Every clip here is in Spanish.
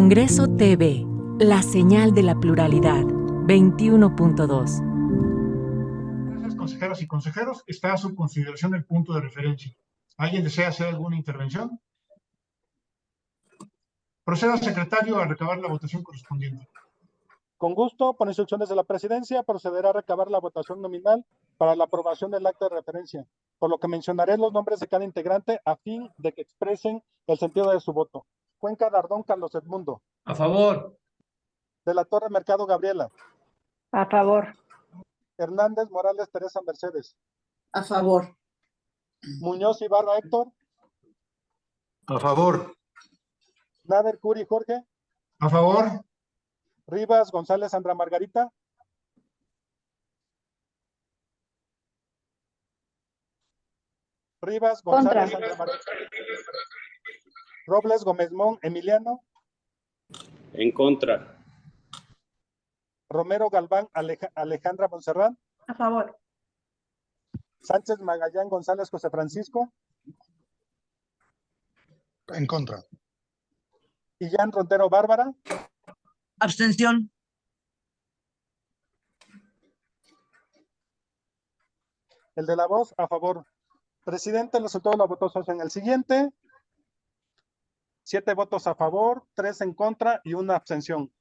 Congreso TV, la señal de la pluralidad, 21.2. Gracias, consejeras y consejeros. Está a su consideración el punto de referencia. ¿Alguien desea hacer alguna intervención? Proceda, secretario, a recabar la votación correspondiente. Con gusto, por instrucciones de la presidencia, procederá a recabar la votación nominal para la aprobación del acta de referencia, por lo que mencionaré los nombres de cada integrante a fin de que expresen el sentido de su voto. Cuenca Dardón Carlos Edmundo. A favor. De la Torre Mercado Gabriela. A favor. Hernández Morales Teresa Mercedes. A favor. Muñoz Ibarra Héctor. A favor. Nader Curi Jorge. A favor. Rivas González Sandra Margarita. Rivas González Sandra Margarita. Robles Gómez Mon Emiliano. En contra. Romero Galván Alejandra Monserrat. A favor. Sánchez Magallán González José Francisco. En contra. Illán Rontero Bárbara. Abstención. El de la voz, a favor. Presidente, el resultado de la votación en el siguiente. 7 votos a favor, 3 en contra y 1 abstención.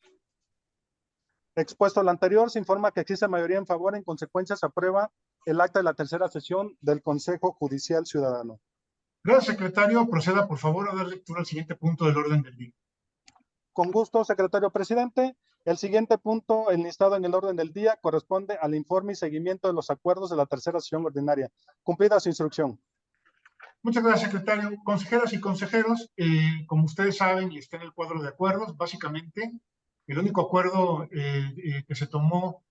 Expuesto lo anterior, se informa que existe mayoría en favor. En consecuencia, se aprueba el acta de la tercera sesión del Consejo Judicial Ciudadano. Gracias, secretario. Proceda, por favor, a dar lectura al siguiente punto del orden del día. Con gusto, secretario presidente. El siguiente punto enlistado en el orden del día corresponde al informe y seguimiento de los acuerdos de la tercera sesión ordinaria. Cumplida su instrucción. Muchas gracias, secretario. Consejeras y consejeros, como ustedes saben y está en el cuadro de acuerdos, básicamente el único acuerdo que se tomó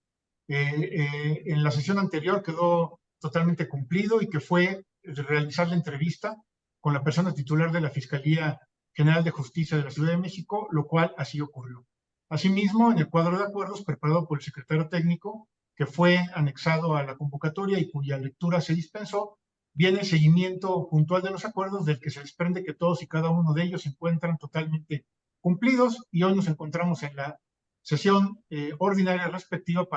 en la sesión anterior quedó totalmente cumplido y que fue realizar la entrevista con la persona titular de la Fiscalía General de Justicia de la Ciudad de México, lo cual así ocurrió. Asimismo, en el cuadro de acuerdos preparado por el secretario técnico, que fue anexado a la convocatoria y cuya lectura se dispensó, viene el seguimiento puntual de los acuerdos, del que se desprende que todos y cada uno de ellos se encuentran totalmente cumplidos, y hoy nos encontramos en la sesión ordinaria respectiva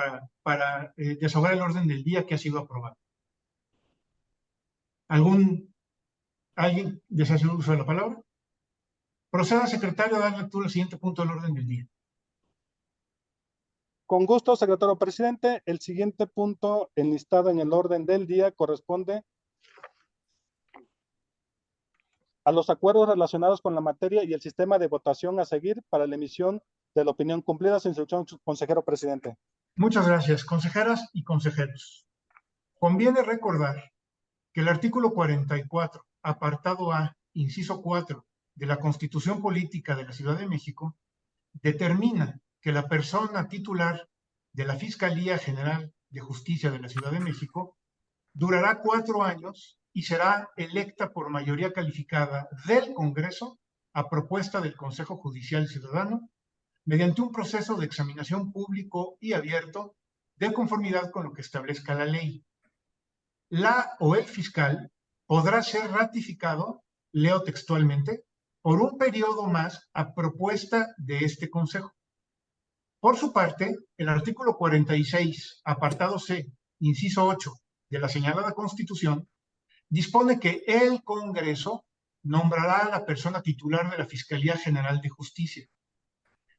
para desahogar el orden del día que ha sido aprobado. ¿Alguien desea hacer uso de la palabra? Proceda, secretario, a dar lectura al siguiente punto del orden del día. Con gusto, secretario presidente. El siguiente punto enlistado en el orden del día corresponde a los acuerdos relacionados con la materia y el sistema de votación a seguir para la emisión de la opinión. Cumplida su instrucción, consejero presidente. Muchas gracias, consejeras y consejeros. Conviene recordar que el artículo 44, apartado A, inciso 4, de la Constitución Política de la Ciudad de México, determina que la persona titular de la Fiscalía General de Justicia de la Ciudad de México durará 4 años y será electa por mayoría calificada del Congreso a propuesta del Consejo Judicial Ciudadano mediante un proceso de examinación público y abierto de conformidad con lo que establezca la ley. La o el fiscal podrá ser ratificado, leo textualmente, por un periodo más a propuesta de este Consejo. Por su parte, el artículo 46, apartado C, inciso 8, de la señalada Constitución, dispone que el Congreso nombrará a la persona titular de la Fiscalía General de Justicia.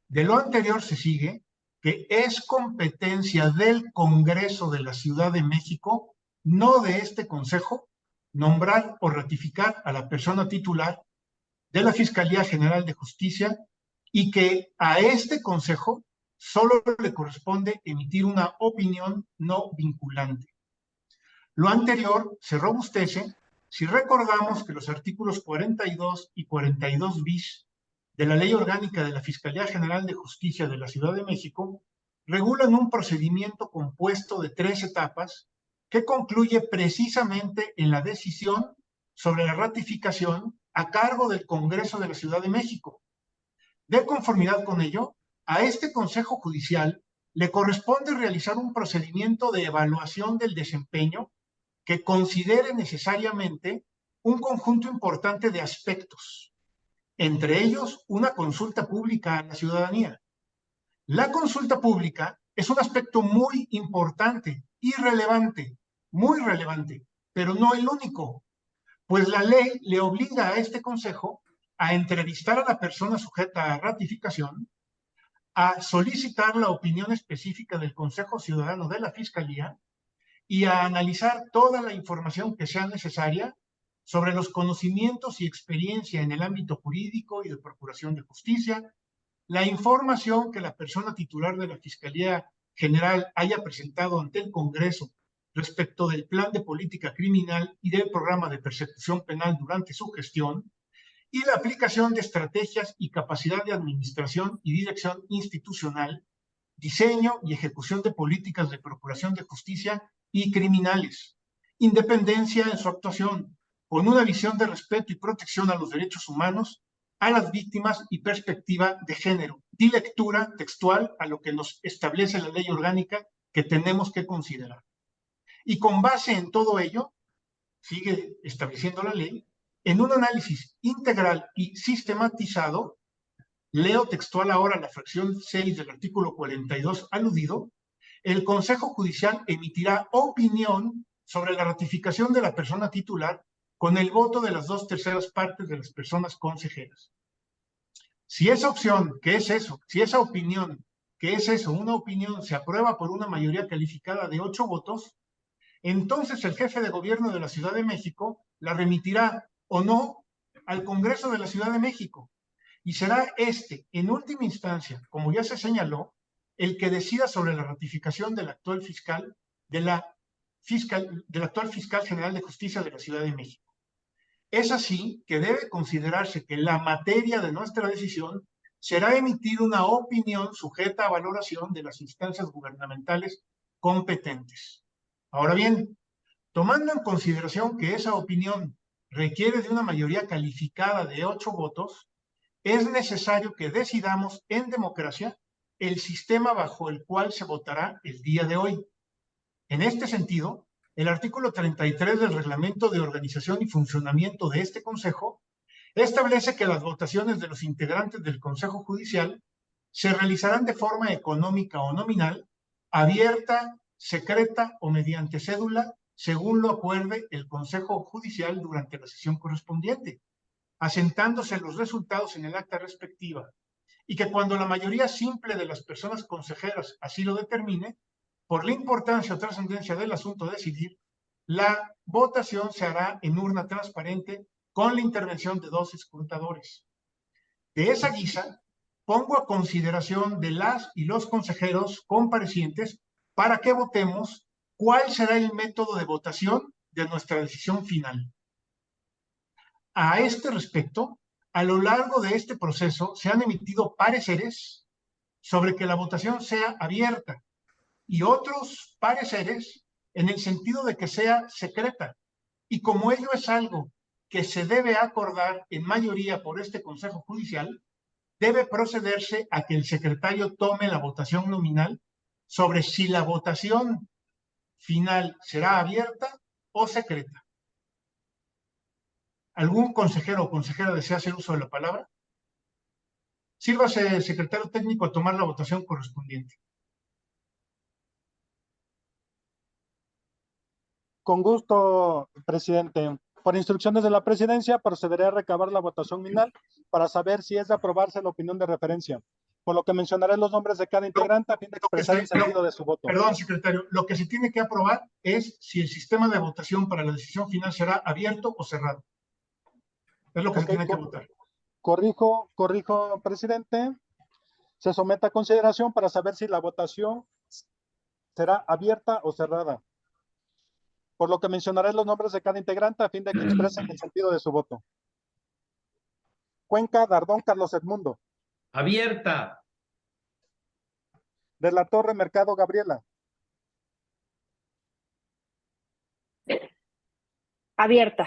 De lo anterior se sigue que es competencia del Congreso de la Ciudad de México, no de este Consejo, nombrar o ratificar a la persona titular de la Fiscalía General de Justicia, y que a este Consejo solo le corresponde emitir una opinión no vinculante. Lo anterior se robustece si recordamos que los artículos 42 y 42 bis de la Ley Orgánica de la Fiscalía General de Justicia de la Ciudad de México regulan un procedimiento compuesto de 3 etapas que concluye precisamente en la decisión sobre la ratificación a cargo del Congreso de la Ciudad de México. De conformidad con ello, a este Consejo Judicial le corresponde realizar un procedimiento de evaluación del desempeño que considere necesariamente un conjunto importante de aspectos, entre ellos una consulta pública a la ciudadanía. La consulta pública es un aspecto muy importante y relevante, muy relevante, pero no el único, pues la ley le obliga a este Consejo a entrevistar a la persona sujeta a ratificación, a solicitar la opinión específica del Consejo Ciudadano de la Fiscalía y a analizar toda la información que sea necesaria sobre los conocimientos y experiencia en el ámbito jurídico y de procuración de justicia, la información que la persona titular de la Fiscalía General haya presentado ante el Congreso respecto del plan de política criminal y del programa de persecución penal durante su gestión, y la aplicación de estrategias y capacidad de administración y dirección institucional, diseño y ejecución de políticas de procuración de justicia y criminales, independencia en su actuación, con una visión de respeto y protección a los derechos humanos, a las víctimas y perspectiva de género. Di lectura textual a lo que nos establece la ley orgánica que tenemos que considerar. Y con base en todo ello, sigue estableciendo la ley, en un análisis integral y sistematizado, leo textual ahora la fracción 6 del artículo 42 aludido, el Consejo Judicial emitirá opinión sobre la ratificación de la persona titular con el voto de las 2/3 partes de las personas consejeras. Si esa opción, ¿qué es eso? Si esa opinión, ¿qué es eso? Una opinión se aprueba por una mayoría calificada de 8 votos, entonces el jefe de gobierno de la Ciudad de México la remitirá o no al Congreso de la Ciudad de México. Y será este, en última instancia, como ya se señaló, el que decida sobre la ratificación del actual fiscal, del actual fiscal general de justicia de la Ciudad de México. Es así que debe considerarse que la materia de nuestra decisión será emitir una opinión sujeta a valoración de las instancias gubernamentales competentes. Ahora bien, tomando en consideración que esa opinión requiere de una mayoría calificada de 8 votos, es necesario que decidamos en democracia el sistema bajo el cual se votará el día de hoy. En este sentido, el artículo 33 del Reglamento de Organización y Funcionamiento de este Consejo establece que las votaciones de los integrantes del Consejo Judicial se realizarán de forma económica o nominal, abierta, secreta o mediante cédula, según lo acuerde el Consejo Judicial durante la sesión correspondiente, asentándose los resultados en el acta respectiva, y que cuando la mayoría simple de las personas consejeras así lo determine, por la importancia o trascendencia del asunto a decidir, la votación se hará en urna transparente con la intervención de 2 escrutadores. De esa guisa, pongo a consideración de las y los consejeros comparecientes para que votemos cuál será el método de votación de nuestra decisión final. A este respecto, a lo largo de este proceso se han emitido pareceres sobre que la votación sea abierta y otros pareceres en el sentido de que sea secreta. Y como ello es algo que se debe acordar en mayoría por este Consejo Judicial, debe procederse a que el secretario tome la votación nominal sobre si la votación final será abierta o secreta. ¿Algún consejero o consejera desea hacer uso de la palabra? Sírvase, secretario técnico, a tomar la votación correspondiente. Con gusto, presidente. Por instrucciones de la presidencia, procederé a recabar la votación final para saber si es de aprobarse la opinión de referencia, por lo que mencionaré los nombres de cada integrante a fin de expresar el sentido de su voto. Perdón, secretario, lo que se tiene que aprobar es si el sistema de votación para la decisión final será abierto o cerrado. Es lo que se tiene que votar. Corrijo, presidente. Se somete a consideración para saber si la votación será abierta o cerrada, por lo que mencionaré los nombres de cada integrante a fin de que expresen el sentido de su voto. Cuenca Dardón Carlos Edmundo. Abierta. De la Torre Mercado Gabriela. Abierta.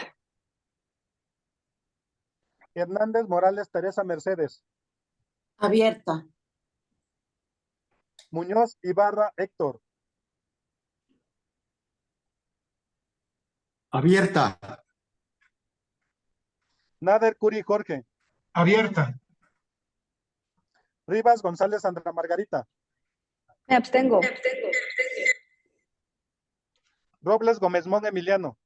Hernández Morales Teresa Mercedes. Abierta. Muñoz Ibarra Héctor. Abierta. Nader Curi Jorge. Abierta. Rivas González Sandra Margarita. Me abstengo. Robles Gómez Mon Emiliano.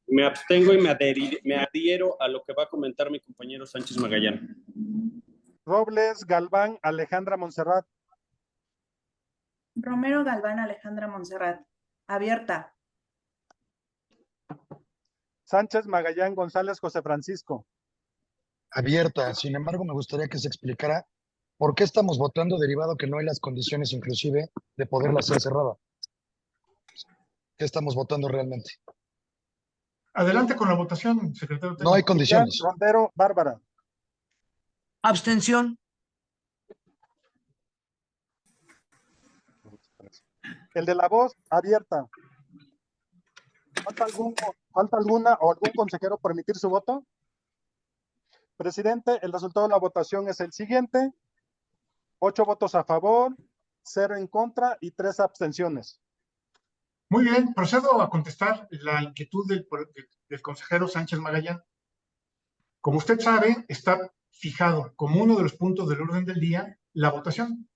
Me abstengo y me adhiero a lo que va a comentar mi compañero Sánchez Magallán. Robles Galván Alejandra Montserrat. Romero Galván Alejandra Montserrat. Abierta. Sánchez Magallán González José Francisco. Abierta. Sin embargo, me gustaría que se explicara por qué estamos votando derivado que no hay las condiciones inclusive de poderla hacer cerrada. ¿Qué estamos votando realmente? Adelante con la votación, secretario. No hay condiciones. Rondero Bárbara. Abstención. El de la voz, abierta. ¿Falta alguna o algún consejero por emitir su voto? Presidente, el resultado de la votación es el siguiente. 8 votos a favor, 0 en contra y 3 abstenciones. Muy bien, procedo a contestar la inquietud del consejero Sánchez Magallán. Como usted sabe, está fijado como uno de los puntos del orden del día la votación.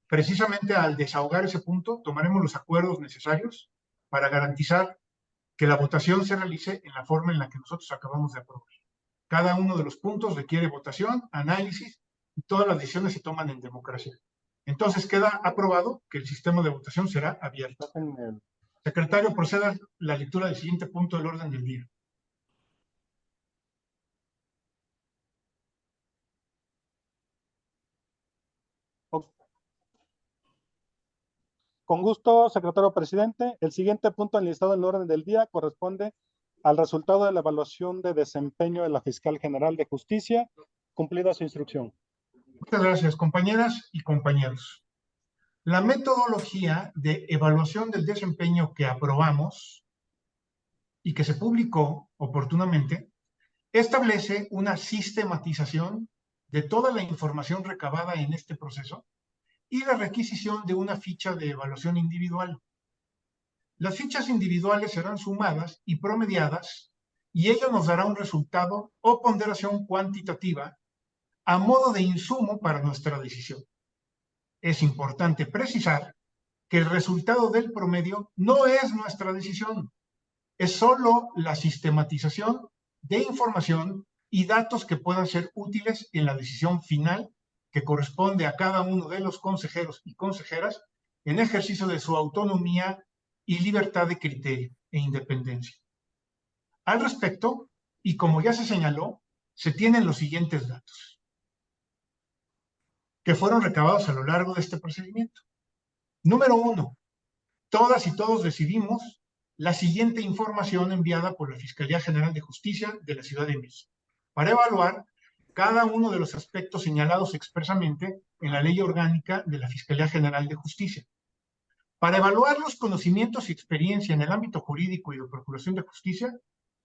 Precisamente al desahogar ese punto, tomaremos los acuerdos necesarios para garantizar que la votación se realice en la forma en la que nosotros acabamos de aprobar. Cada uno de los puntos requiere votación, análisis, y todas las decisiones se toman en democracia. Entonces queda aprobado que el sistema de votación será abierto. Secretario, proceda a la lectura del siguiente punto del orden del día. Con gusto, secretario presidente. El siguiente punto enlistado en el orden del día corresponde al resultado de la evaluación de desempeño de la Fiscal General de Justicia, cumplida su instrucción. Muchas gracias, compañeras y compañeros. La metodología de evaluación del desempeño que aprobamos y que se publicó oportunamente establece una sistematización de toda la información recabada en este proceso y la requisición de una ficha de evaluación individual. Las fichas individuales serán sumadas y promediadas y ello nos dará un resultado o ponderación cuantitativa a modo de insumo para nuestra decisión. Es importante precisar que el resultado del promedio no es nuestra decisión, es solo la sistematización de información y datos que puedan ser útiles en la decisión final que corresponde a cada uno de los consejeros y consejeras en ejercicio de su autonomía y libertad de criterio e independencia. Al respecto, y como ya se señaló, se tienen los siguientes datos que fueron recabados a lo largo de este procedimiento. Número 1, todas y todos recibimos la siguiente información enviada por la Fiscalía General de Justicia de la Ciudad de México para evaluar cada uno de los aspectos señalados expresamente en la Ley Orgánica de la Fiscalía General de Justicia. Para evaluar los conocimientos y experiencia en el ámbito jurídico y de Procuración de Justicia,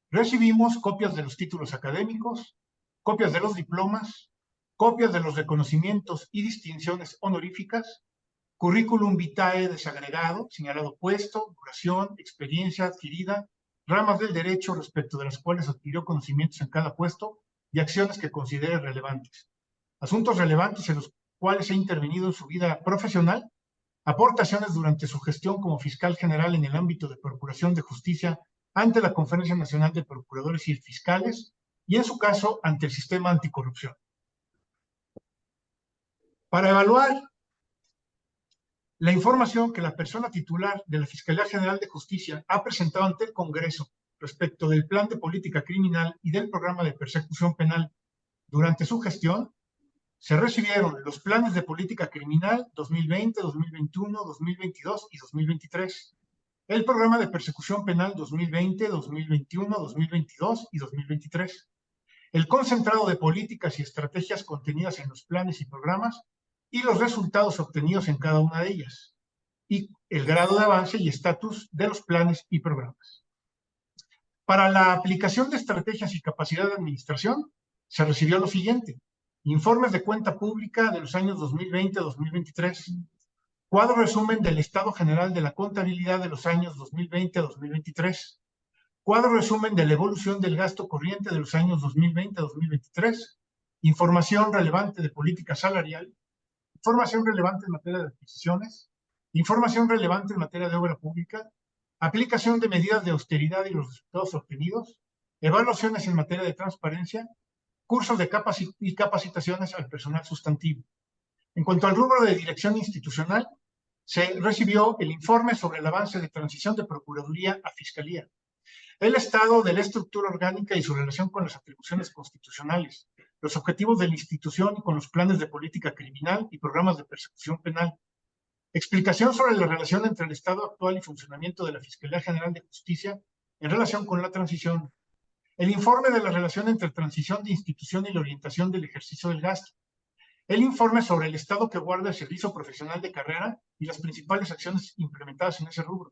recibimos copias de los títulos académicos, copias de los diplomas, copias de los reconocimientos y distinciones honoríficas, currículum vitae desagregado, señalado puesto, duración, experiencia adquirida, ramas del derecho respecto de las cuales adquirió conocimientos en cada puesto y acciones que considere relevantes. Asuntos relevantes en los cuales ha intervenido en su vida profesional, aportaciones durante su gestión como fiscal general en el ámbito de Procuración de Justicia ante la Conferencia Nacional de Procuradores y Fiscales y en su caso ante el sistema anticorrupción. Para evaluar la información que la persona titular de la Fiscalía General de Justicia ha presentado ante el Congreso respecto del plan de política criminal y del programa de persecución penal durante su gestión, se recibieron los planes de política criminal 2020, 2021, 2022 y 2023, el programa de persecución penal 2020, 2021, 2022 y 2023, el concentrado de políticas y estrategias contenidas en los planes y programas y los resultados obtenidos en cada una de ellas, y el grado de avance y estatus de los planes y programas. Para la aplicación de estrategias y capacidad de administración, se recibió lo siguiente: informes de cuenta pública de los años 2020-2023, cuadro resumen del Estado General de la Contabilidad de los años 2020-2023, cuadro resumen de la evolución del gasto corriente de los años 2020-2023, información relevante de política salarial, información relevante en materia de adquisiciones, información relevante en materia de obra pública, aplicación de medidas de austeridad y los resultados obtenidos, evaluaciones en materia de transparencia, cursos de y capacitaciones al personal sustantivo. En cuanto al rubro de dirección institucional, se recibió el informe sobre el avance de transición de Procuraduría a Fiscalía, el estado de la estructura orgánica y su relación con las atribuciones constitucionales, los objetivos de la institución y con los planes de política criminal y programas de persecución penal, explicación sobre la relación entre el estado actual y funcionamiento de la Fiscalía General de Justicia en relación con la transición, el informe de la relación entre transición de institución y la orientación del ejercicio del gasto, el informe sobre el estado que guarda el servicio profesional de carrera y las principales acciones implementadas en ese rubro,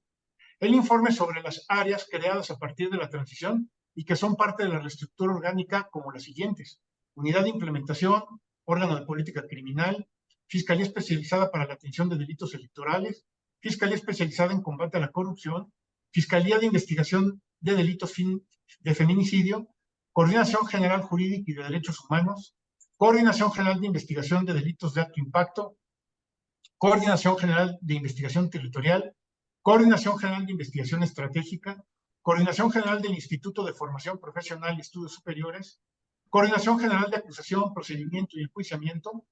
el informe sobre las áreas creadas a partir de la transición y que son parte de la reestructura orgánica como las siguientes: Unidad de Implementación, Órgano de Política Criminal, Fiscalía Especializada para la Atención de Delitos Electorales, Fiscalía Especializada en Combate a la Corrupción, Fiscalía de Investigación de Delitos de Feminicidio, Coordinación General Jurídica y de Derechos Humanos, Coordinación General de Investigación de Delitos de Alto Impacto, Coordinación General de Investigación Territorial, Coordinación General de Investigación Estratégica, Coordinación General del Instituto de Formación Profesional y Estudios Superiores, Coordinación General de Acusación, Procedimiento y Enjuiciamiento,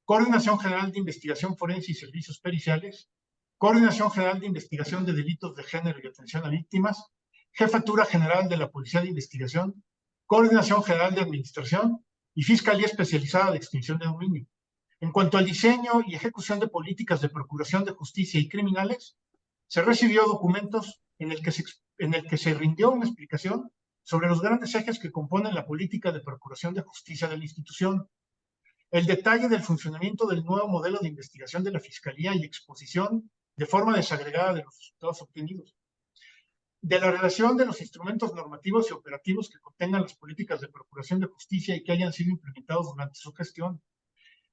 Coordinación General de Investigación Forense y Servicios Periciales, Coordinación General de Investigación de Delitos de Género y Atención a Víctimas, Jefatura General de la Policía de Investigación, Coordinación General de Administración y Fiscalía Especializada de Extinción de Dominio. En cuanto al diseño y ejecución de políticas de procuración de justicia y criminales, se recibió documentos en el que se rindió una explicación sobre los grandes ejes que componen la política de procuración de justicia de la institución, el detalle del funcionamiento del nuevo modelo de investigación de la Fiscalía y exposición de forma desagregada de los resultados obtenidos, de la relación de los instrumentos normativos y operativos que contengan las políticas de procuración de justicia y que hayan sido implementados durante su gestión,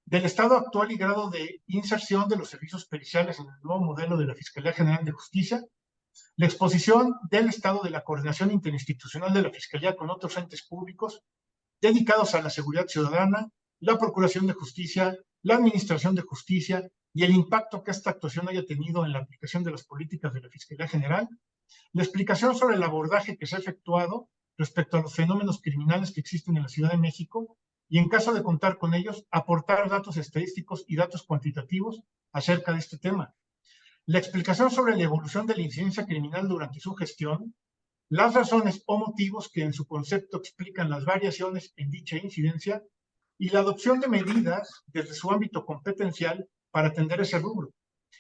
del estado actual y grado de inserción de los servicios periciales en el nuevo modelo de la Fiscalía General de Justicia, la exposición del estado de la coordinación interinstitucional de la Fiscalía con otros entes públicos dedicados a la seguridad ciudadana, la procuración de justicia, la administración de justicia y el impacto que esta actuación haya tenido en la aplicación de las políticas de la Fiscalía General, la explicación sobre el abordaje que se ha efectuado respecto a los fenómenos criminales que existen en la Ciudad de México y, en caso de contar con ellos, aportar datos estadísticos y datos cuantitativos acerca de este tema, la explicación sobre la evolución de la incidencia criminal durante su gestión, las razones o motivos que en su concepto explican las variaciones en dicha incidencia y la adopción de medidas desde su ámbito competencial para atender ese rubro.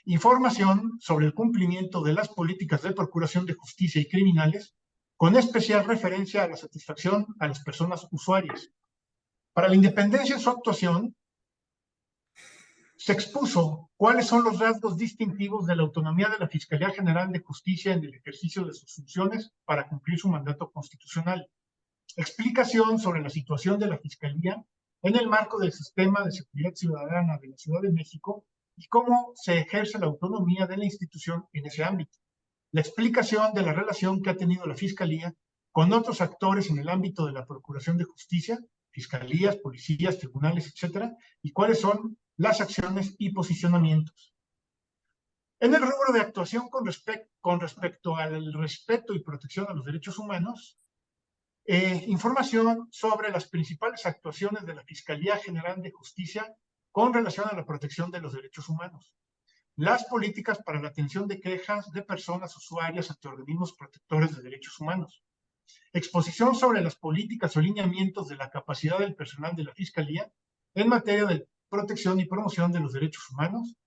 Información sobre el cumplimiento de las políticas de procuración de justicia y criminales, con especial referencia a la satisfacción a las personas usuarias. Para la independencia en su actuación, se expuso cuáles son los rasgos distintivos de la autonomía de la Fiscalía General de Justicia en el ejercicio de sus funciones para cumplir su mandato constitucional. Explicación sobre la situación de la Fiscalía en el marco del sistema de seguridad ciudadana de la Ciudad de México y cómo se ejerce la autonomía de la institución en ese ámbito. La explicación de la relación que ha tenido la Fiscalía con otros actores en el ámbito de la Procuración de Justicia, fiscalías, policías, tribunales, etcétera, y cuáles son las acciones y posicionamientos. En el rubro de actuación con respecto al respeto y protección a los derechos humanos, información sobre las principales actuaciones de la Fiscalía General de Justicia con relación a la protección de los derechos humanos, las políticas para la atención de quejas de personas usuarias ante organismos protectores de derechos humanos, exposición sobre las políticas o lineamientos de la capacidad del personal de la Fiscalía en materia de protección y promoción de los derechos humanos,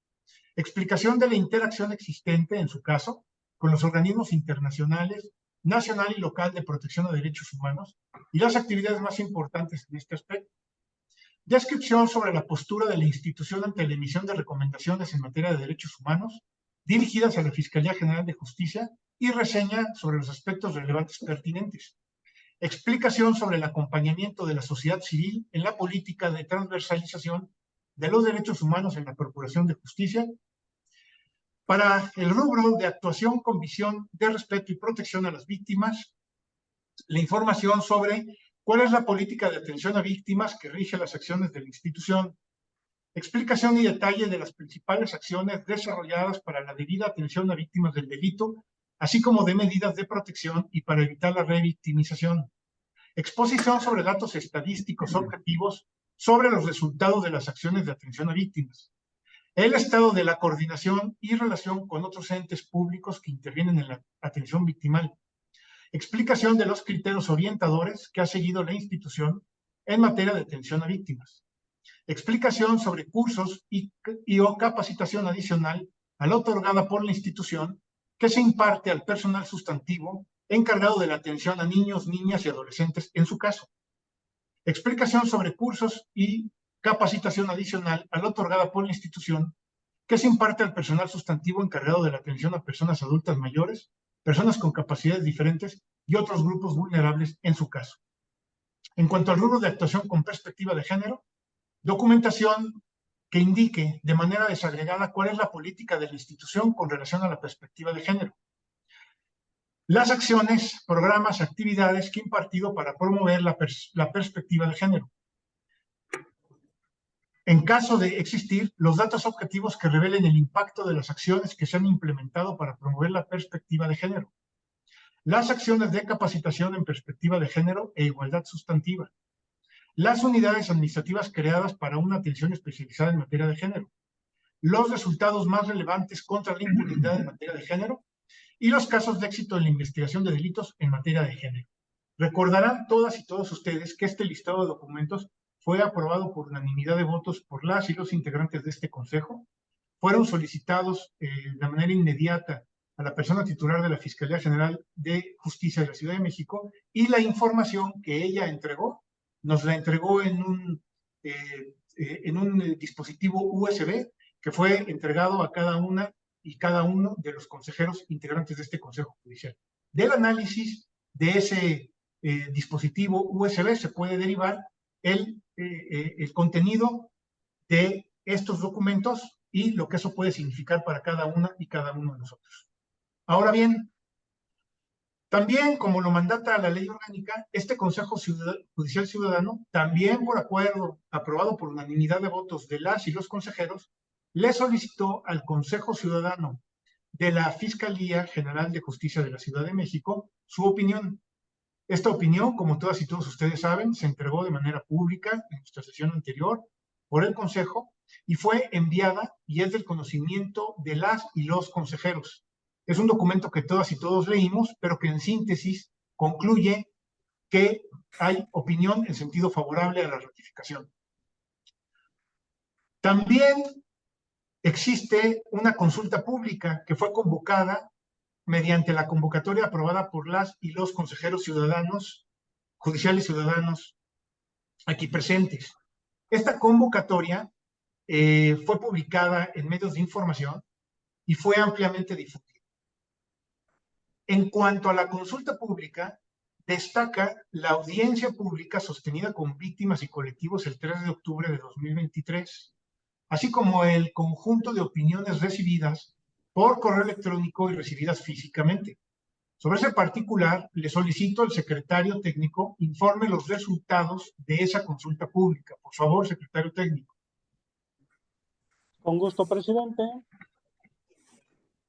explicación de la interacción existente, en su caso, con los organismos internacionales, nacional y local de protección a derechos humanos y las actividades más importantes en este aspecto. Descripción sobre la postura de la institución ante la emisión de recomendaciones en materia de derechos humanos dirigidas a la Fiscalía General de Justicia y reseña sobre los aspectos relevantes pertinentes. Explicación sobre el acompañamiento de la sociedad civil en la política de transversalización de los derechos humanos en la Procuración de Justicia. Para el rubro de actuación con visión de respeto y protección a las víctimas, la información sobre ¿Cuál es la política de atención a víctimas que rige las acciones de la institución? Explicación y detalle de las principales acciones desarrolladas para la debida atención a víctimas del delito, así como de medidas de protección y para evitar la revictimización. Exposición sobre datos estadísticos objetivos sobre los resultados de las acciones de atención a víctimas. El estado de la coordinación y relación con otros entes públicos que intervienen en la atención victimal. Explicación de los criterios orientadores que ha seguido la institución en materia de atención a víctimas. Explicación sobre cursos y o capacitación adicional a la otorgada por la institución que se imparte al personal sustantivo encargado de la atención a niños, niñas y adolescentes en su caso. Explicación sobre cursos y capacitación adicional a la otorgada por la institución que se imparte al personal sustantivo encargado de la atención a personas adultas mayores, personas con capacidades diferentes y otros grupos vulnerables en su caso. En cuanto al rubro de actuación con perspectiva de género, documentación que indique de manera desagregada cuál es la política de la institución con relación a la perspectiva de género. Las acciones, programas, actividades que ha impartido para promover la perspectiva de género. En caso de existir, los datos objetivos que revelen el impacto de las acciones que se han implementado para promover la perspectiva de género. Las acciones de capacitación en perspectiva de género e igualdad sustantiva. Las unidades administrativas creadas para una atención especializada en materia de género. Los resultados más relevantes contra la impunidad en materia de género y los casos de éxito en la investigación de delitos en materia de género. Recordarán todas y todos ustedes que este listado de documentos fue aprobado por unanimidad de votos por las y los integrantes de este consejo. Fueron solicitados de manera inmediata a la persona titular de la Fiscalía General de Justicia de la Ciudad de México y la información que ella entregó, nos la entregó en un dispositivo USB que fue entregado a cada una y cada uno de los consejeros integrantes de este Consejo Judicial. Del análisis de ese dispositivo USB se puede derivar el contenido de estos documentos y lo que eso puede significar para cada una y cada uno de nosotros. Ahora bien, también, como lo mandata la ley orgánica, este Consejo Judicial Ciudadano, también por acuerdo aprobado por unanimidad de votos de las y los consejeros, le solicitó al Consejo Ciudadano de la Fiscalía General de Justicia de la Ciudad de México su opinión. Esta opinión, como todas y todos ustedes saben, se entregó de manera pública en nuestra sesión anterior por el Consejo y fue enviada y es del conocimiento de las y los consejeros. Es un documento que todas y todos leímos, pero que en síntesis concluye que hay opinión en sentido favorable a la ratificación. También existe una consulta pública que fue convocada mediante la convocatoria aprobada por las y los consejeros ciudadanos, judiciales ciudadanos aquí presentes. Esta convocatoria fue publicada en medios de información y fue ampliamente difundida. En cuanto a la consulta pública, destaca la audiencia pública sostenida con víctimas y colectivos el 3 de octubre de 2023, así como el conjunto de opiniones recibidas por correo electrónico y recibidas físicamente. Sobre ese particular, le solicito al secretario técnico informe los resultados de esa consulta pública. Por favor, secretario técnico. Con gusto, presidente.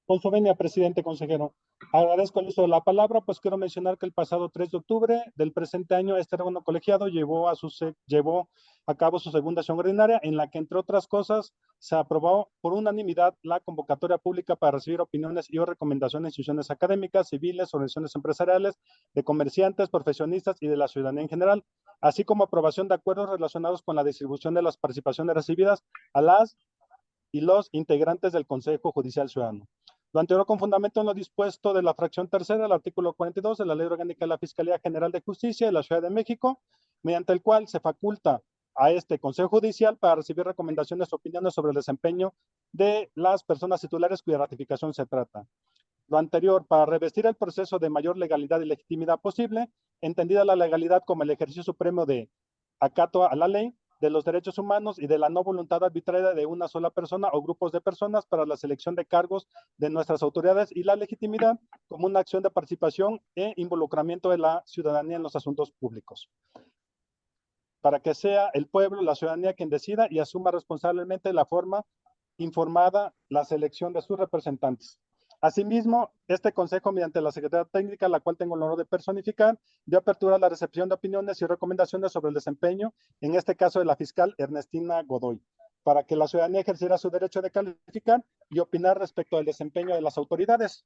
Con su venia, presidente, consejero. Agradezco el uso de la palabra, pues quiero mencionar que el pasado 3 de octubre del presente año, este órgano colegiado llevó a cabo su segunda sesión ordinaria, en la que, entre otras cosas, se aprobó por unanimidad la convocatoria pública para recibir opiniones y o recomendaciones de instituciones académicas, civiles, organizaciones empresariales, de comerciantes, profesionistas y de la ciudadanía en general, así como aprobación de acuerdos relacionados con la distribución de las participaciones recibidas a las y los integrantes del Consejo Judicial Ciudadano. Lo anterior con fundamento en lo dispuesto de la fracción tercera del artículo 42 de la Ley Orgánica de la Fiscalía General de Justicia de la Ciudad de México, mediante el cual se faculta a este Consejo Judicial para recibir recomendaciones o opiniones sobre el desempeño de las personas titulares cuya ratificación se trata. Lo anterior, para revestir el proceso de mayor legalidad y legitimidad posible, entendida la legalidad como el ejercicio supremo de acato a la ley, de los derechos humanos y de la no voluntad arbitraria de una sola persona o grupos de personas para la selección de cargos de nuestras autoridades y la legitimidad como una acción de participación e involucramiento de la ciudadanía en los asuntos públicos. Para que sea el pueblo, la ciudadanía quien decida y asuma responsablemente la forma informada la selección de sus representantes. Asimismo, este Consejo, mediante la Secretaría Técnica, la cual tengo el honor de personificar, dio apertura a la recepción de opiniones y recomendaciones sobre el desempeño, en este caso de la fiscal Ernestina Godoy, para que la ciudadanía ejerciera su derecho de calificar y opinar respecto al desempeño de las autoridades.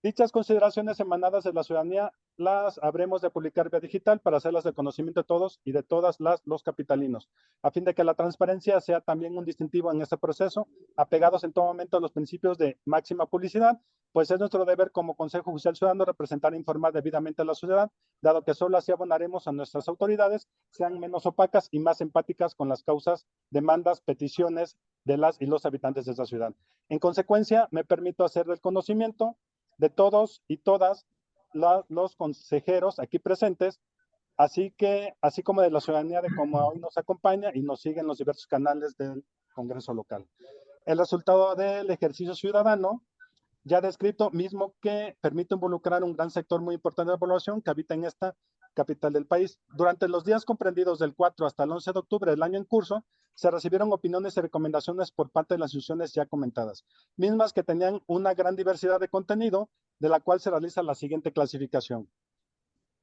Dichas consideraciones emanadas de la ciudadanía las habremos de publicar vía digital para hacerlas de conocimiento de todos y de todas los capitalinos, a fin de que la transparencia sea también un distintivo en este proceso, apegados en todo momento a los principios de máxima publicidad, pues es nuestro deber como Consejo Judicial Ciudadano representar e informar debidamente a la sociedad, dado que solo así abonaremos a nuestras autoridades, sean menos opacas y más empáticas con las causas, demandas, peticiones de las y los habitantes de esta ciudad. En consecuencia, me permito hacer del conocimiento de todos y todas los consejeros aquí presentes, así como de la ciudadanía de cómo hoy nos acompaña y nos sigue en los diversos canales del Congreso local. El resultado del ejercicio ciudadano ya descrito, mismo que permite involucrar un gran sector muy importante de la población que habita en esta capital del país. Durante los días comprendidos del 4 hasta el 11 de octubre del año en curso, se recibieron opiniones y recomendaciones por parte de las instituciones ya comentadas, mismas que tenían una gran diversidad de contenido, de la cual se realiza la siguiente clasificación.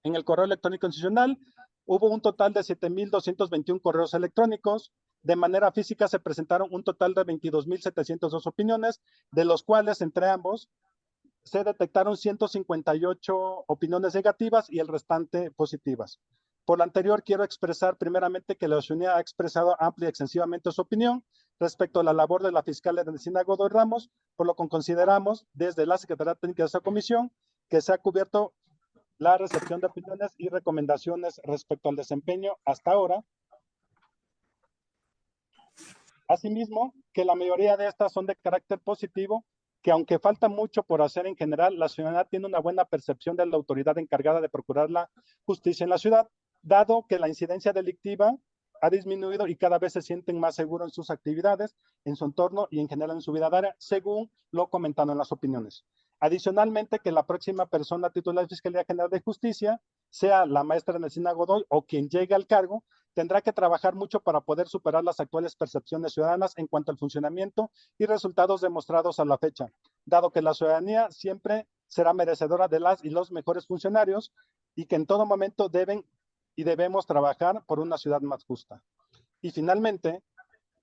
En el correo electrónico institucional hubo un total de 7,221 correos electrónicos. De manera física se presentaron un total de 22,702 opiniones, de los cuales entre ambos se detectaron 158 opiniones negativas y el restante positivas. Por lo anterior, quiero expresar primeramente que la ciudadanía ha expresado amplia y extensivamente su opinión respecto a la labor de la fiscal Ernestina Godoy Ramos, por lo que consideramos desde la Secretaría Técnica de esta comisión que se ha cubierto la recepción de opiniones y recomendaciones respecto al desempeño hasta ahora. Asimismo, que la mayoría de estas son de carácter positivo, que aunque falta mucho por hacer en general, la ciudadanía tiene una buena percepción de la autoridad encargada de procurar la justicia en la ciudad, dado que la incidencia delictiva ha disminuido y cada vez se sienten más seguros en sus actividades, en su entorno y en general en su vida diaria, según lo comentado en las opiniones. Adicionalmente, que la próxima persona titular de Fiscalía General de Justicia, sea la maestra Ernestina Godoy o quien llegue al cargo, tendrá que trabajar mucho para poder superar las actuales percepciones ciudadanas en cuanto al funcionamiento y resultados demostrados a la fecha, dado que la ciudadanía siempre será merecedora de las y los mejores funcionarios y que en todo momento deben y debemos trabajar por una ciudad más justa. Y finalmente,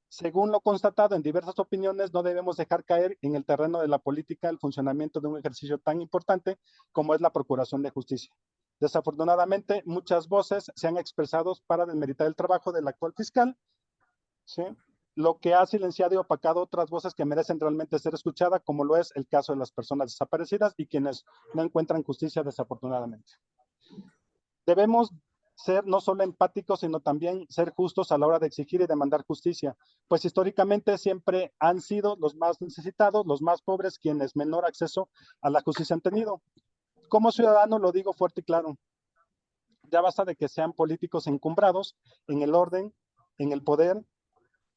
según lo constatado en diversas opiniones, no debemos dejar caer en el terreno de la política el funcionamiento de un ejercicio tan importante como es la Procuración de Justicia. Desafortunadamente, muchas voces se han expresado para desmeritar el trabajo del actual fiscal, ¿sí?, lo que ha silenciado y opacado otras voces que merecen realmente ser escuchadas, como lo es el caso de las personas desaparecidas y quienes no encuentran justicia, desafortunadamente. Debemos ser no solo empáticos, sino también ser justos a la hora de exigir y demandar justicia, pues históricamente siempre han sido los más necesitados, los más pobres, quienes menor acceso a la justicia han tenido. Como ciudadano lo digo fuerte y claro, ya basta de que sean políticos encumbrados en el orden, en el poder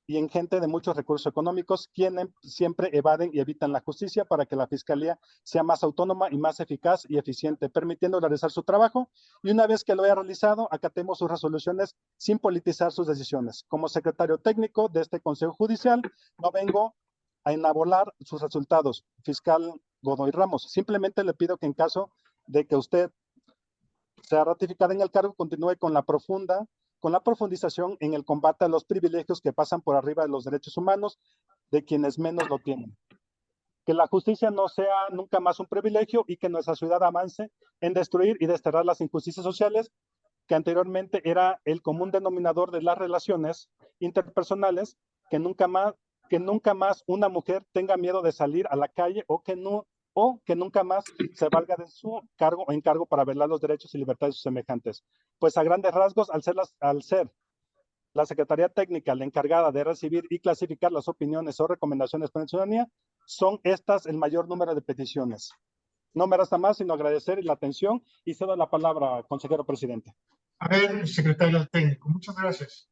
y en gente de muchos recursos económicos, quienes siempre evaden y evitan la justicia para que la Fiscalía sea más autónoma y más eficaz y eficiente, permitiendo realizar su trabajo, y una vez que lo haya realizado, acatemos sus resoluciones sin politizar sus decisiones. Como secretario técnico de este Consejo Judicial, no vengo a enabolar sus resultados, fiscal Godoy Ramos. Simplemente le pido que en caso de que usted sea ratificada en el cargo, continúe con la profundización en el combate a los privilegios que pasan por arriba de los derechos humanos de quienes menos lo tienen. Que la justicia no sea nunca más un privilegio y que nuestra ciudad avance en destruir y desterrar las injusticias sociales que anteriormente era el común denominador de las relaciones interpersonales, que nunca más una mujer tenga miedo de salir a la calle o que nunca más se valga de su cargo o encargo para velar los derechos y libertades de sus semejantes. Pues a grandes rasgos, al ser la Secretaría Técnica la encargada de recibir y clasificar las opiniones o recomendaciones para la ciudadanía, son estas el mayor número de peticiones. No me resta más sino agradecer la atención y cedo la palabra, consejero presidente. A ver, secretario técnico, muchas gracias.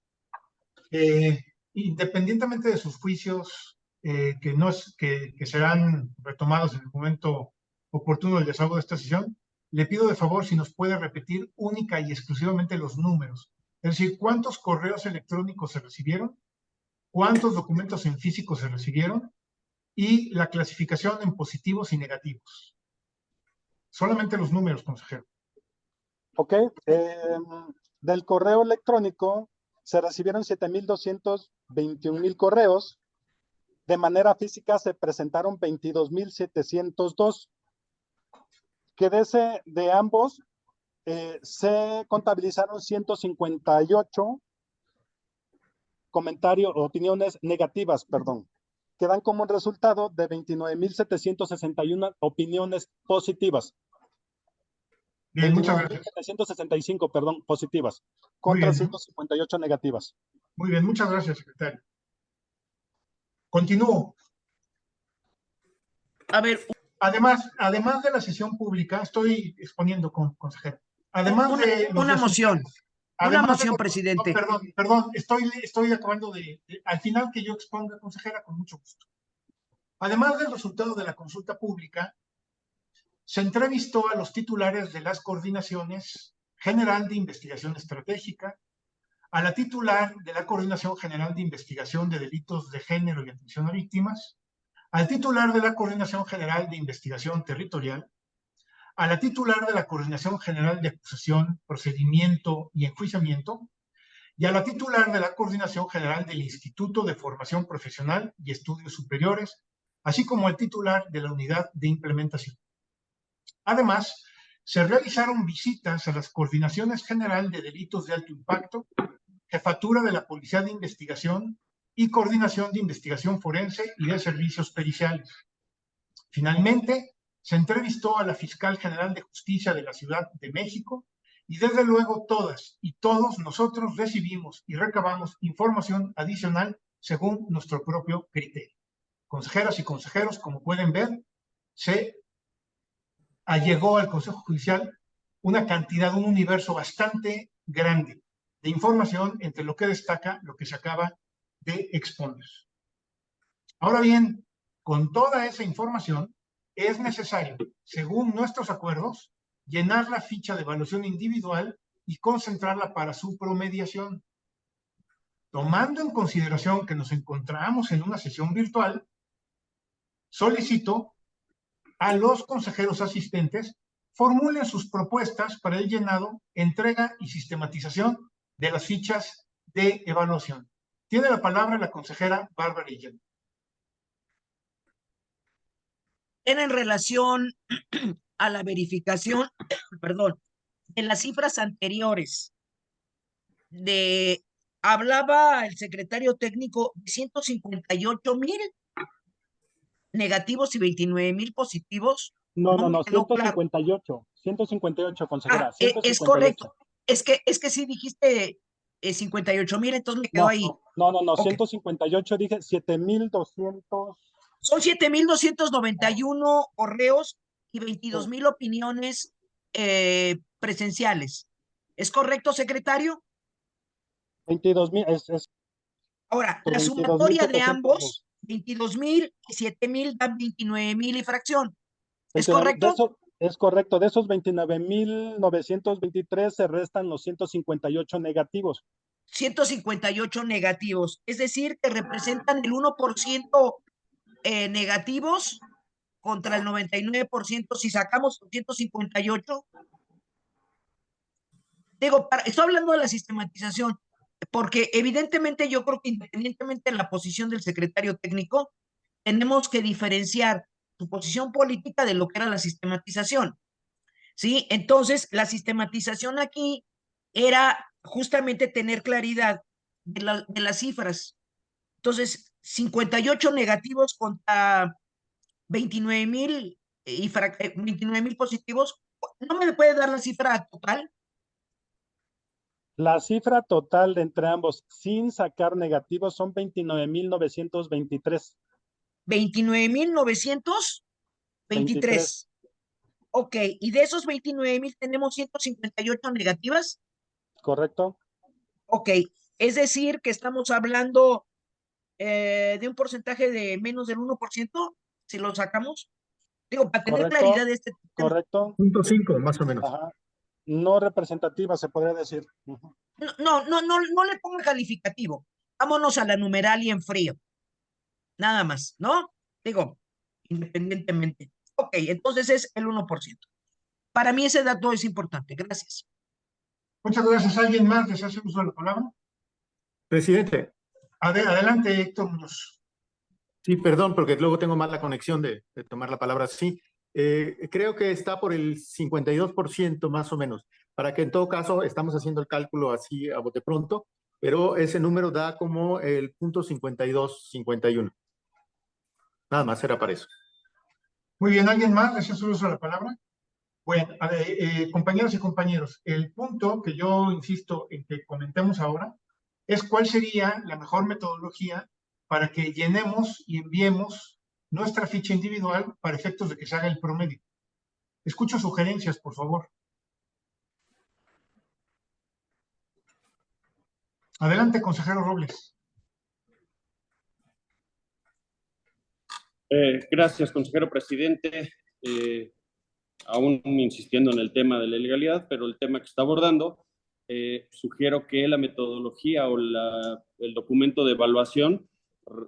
Independientemente de sus juicios, que serán retomados en el momento oportuno del desahogo de esta sesión, le pido de favor si nos puede repetir única y exclusivamente los números. Es decir, cuántos correos electrónicos se recibieron, cuántos documentos en físico se recibieron y la clasificación en positivos y negativos. Solamente los números, consejero. Ok. Del correo electrónico se recibieron 7,221,000 correos. De manera física se presentaron 22,702. Que de ambos se contabilizaron 158 comentarios o opiniones negativas, perdón, que dan como resultado de 29,761 opiniones positivas. Bien, muchas gracias. 29,765, perdón, positivas, Muy contra bien. 158 negativas. Muy bien, muchas gracias, secretario. Continúo. A ver, Además de la sesión pública, estoy exponiendo, consejero. Además de los una moción. Una además de moción, los- presidente. Perdón, estoy acabando al final que yo exponga, consejera, con mucho gusto. Además del resultado de la consulta pública, se entrevistó a los titulares de las coordinaciones General de Investigación Estratégica, a la titular de la Coordinación General de Investigación de Delitos de Género y Atención a Víctimas, al titular de la Coordinación General de Investigación Territorial, a la titular de la Coordinación General de Acusación, Procedimiento y Enjuiciamiento, y a la titular de la Coordinación General del Instituto de Formación Profesional y Estudios Superiores, así como al titular de la Unidad de Implementación. Además, se realizaron visitas a las Coordinaciones General de Delitos de Alto Impacto, Jefatura de la Policía de Investigación y Coordinación de Investigación Forense y de Servicios Periciales. Finalmente, se entrevistó a la Fiscal General de Justicia de la Ciudad de México y desde luego todas y todos nosotros recibimos y recabamos información adicional según nuestro propio criterio. Consejeras y consejeros, como pueden ver, se allegó al Consejo Judicial una cantidad, un universo bastante grande de información, entre lo que destaca lo que se acaba de exponer. Ahora bien, con toda esa información, es necesario, según nuestros acuerdos, llenar la ficha de evaluación individual y concentrarla para su promediación. Tomando en consideración que nos encontramos en una sesión virtual, solicito a los consejeros asistentes formulen sus propuestas para el llenado, entrega y sistematización de las fichas de evaluación. Tiene la palabra la consejera Bárbara Illén. En relación a la verificación, perdón, de las cifras anteriores, hablaba el secretario técnico de 158,000 negativos y 29,000 positivos. No, me quedó claro. 158, consejera, 158. Es correcto. Es que sí dijiste 58,000, entonces me quedó ahí. No, Okay. 158, dije 7,200. Son 7,291 correos y 22,000 opiniones presenciales. ¿Es correcto, secretario? 22,000. Ahora, la 22,702. sumatoria de ambos, 22,000 y 7,000 dan 29,000 y fracción. ¿Es correcto? Es correcto. De esos 29,923 se restan los 158 negativos. 158 negativos. Es decir, que representan el 1% negativos contra el 99%. Si sacamos 158, digo, estoy hablando de la sistematización, porque evidentemente yo creo que independientemente de la posición del secretario técnico, tenemos que diferenciar su posición política de lo que era la sistematización, ¿sí? Entonces, la sistematización aquí era justamente tener claridad de las cifras. Entonces, 58 negativos contra 29,000 y 29,000 positivos. ¿No me puede dar la cifra total? La cifra total de entre ambos, sin sacar negativos, son 29,923. 29,923. Ok, y de esos 29,000 tenemos 158 negativas. ¿Correcto? Ok, Es decir, que estamos hablando de un porcentaje de menos del 1%, si lo sacamos. Digo, para tener Correcto, claridad de este tema. correcto. 0.5 más o menos. Ajá. No representativa, se podría decir. Ujú. No le ponga calificativo. Vámonos a la numeral y en frío. Nada más, ¿no? Digo, independientemente. Ok, entonces es el 1%. Para mí ese dato es importante. Gracias. Muchas gracias. ¿Alguien más desea hacer uso de la palabra? Presidente, Adelante, Héctor Muñoz. sí, perdón, porque luego tengo más la conexión de tomar la palabra. Sí, creo que está por el 52% más o menos, para que en todo caso estamos haciendo el cálculo así a bote pronto, pero ese número da como el punto 52, 51. Nada más era para eso. Muy bien, ¿alguien más desea hacer uso de la palabra? Bueno, compañeros y compañeros, el punto que yo insisto en que comentemos ahora es cuál sería la mejor metodología para que llenemos y enviemos nuestra ficha individual para efectos de que se haga el promedio. Escucho sugerencias, por favor. Adelante, consejero Robles. Gracias, consejero presidente. Aún insistiendo en el tema de la ilegalidad, pero el tema que está abordando, sugiero que la metodología o el documento de evaluación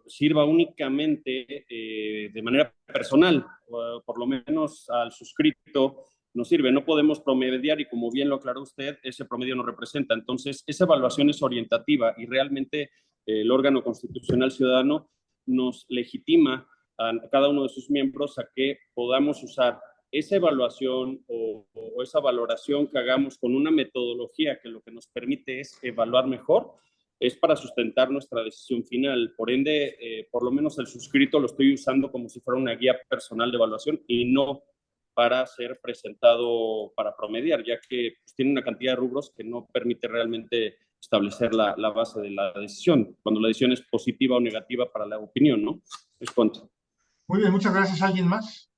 sirva únicamente de manera personal, o por lo menos al suscrito nos sirve. No podemos promediar y como bien lo aclaró usted, ese promedio no representa. Entonces, esa evaluación es orientativa y realmente el órgano constitucional ciudadano nos legitima a cada uno de sus miembros a que podamos usar esa evaluación o esa valoración que hagamos con una metodología que lo que nos permite es evaluar mejor, es para sustentar nuestra decisión final. Por ende, por lo menos el suscrito lo estoy usando como si fuera una guía personal de evaluación y no para ser presentado para promediar, ya que pues, tiene una cantidad de rubros que no permite realmente establecer la base de la decisión, cuando la decisión es positiva o negativa para la opinión, ¿no? Es cuanto. Muy bien, muchas gracias. ¿Alguien más?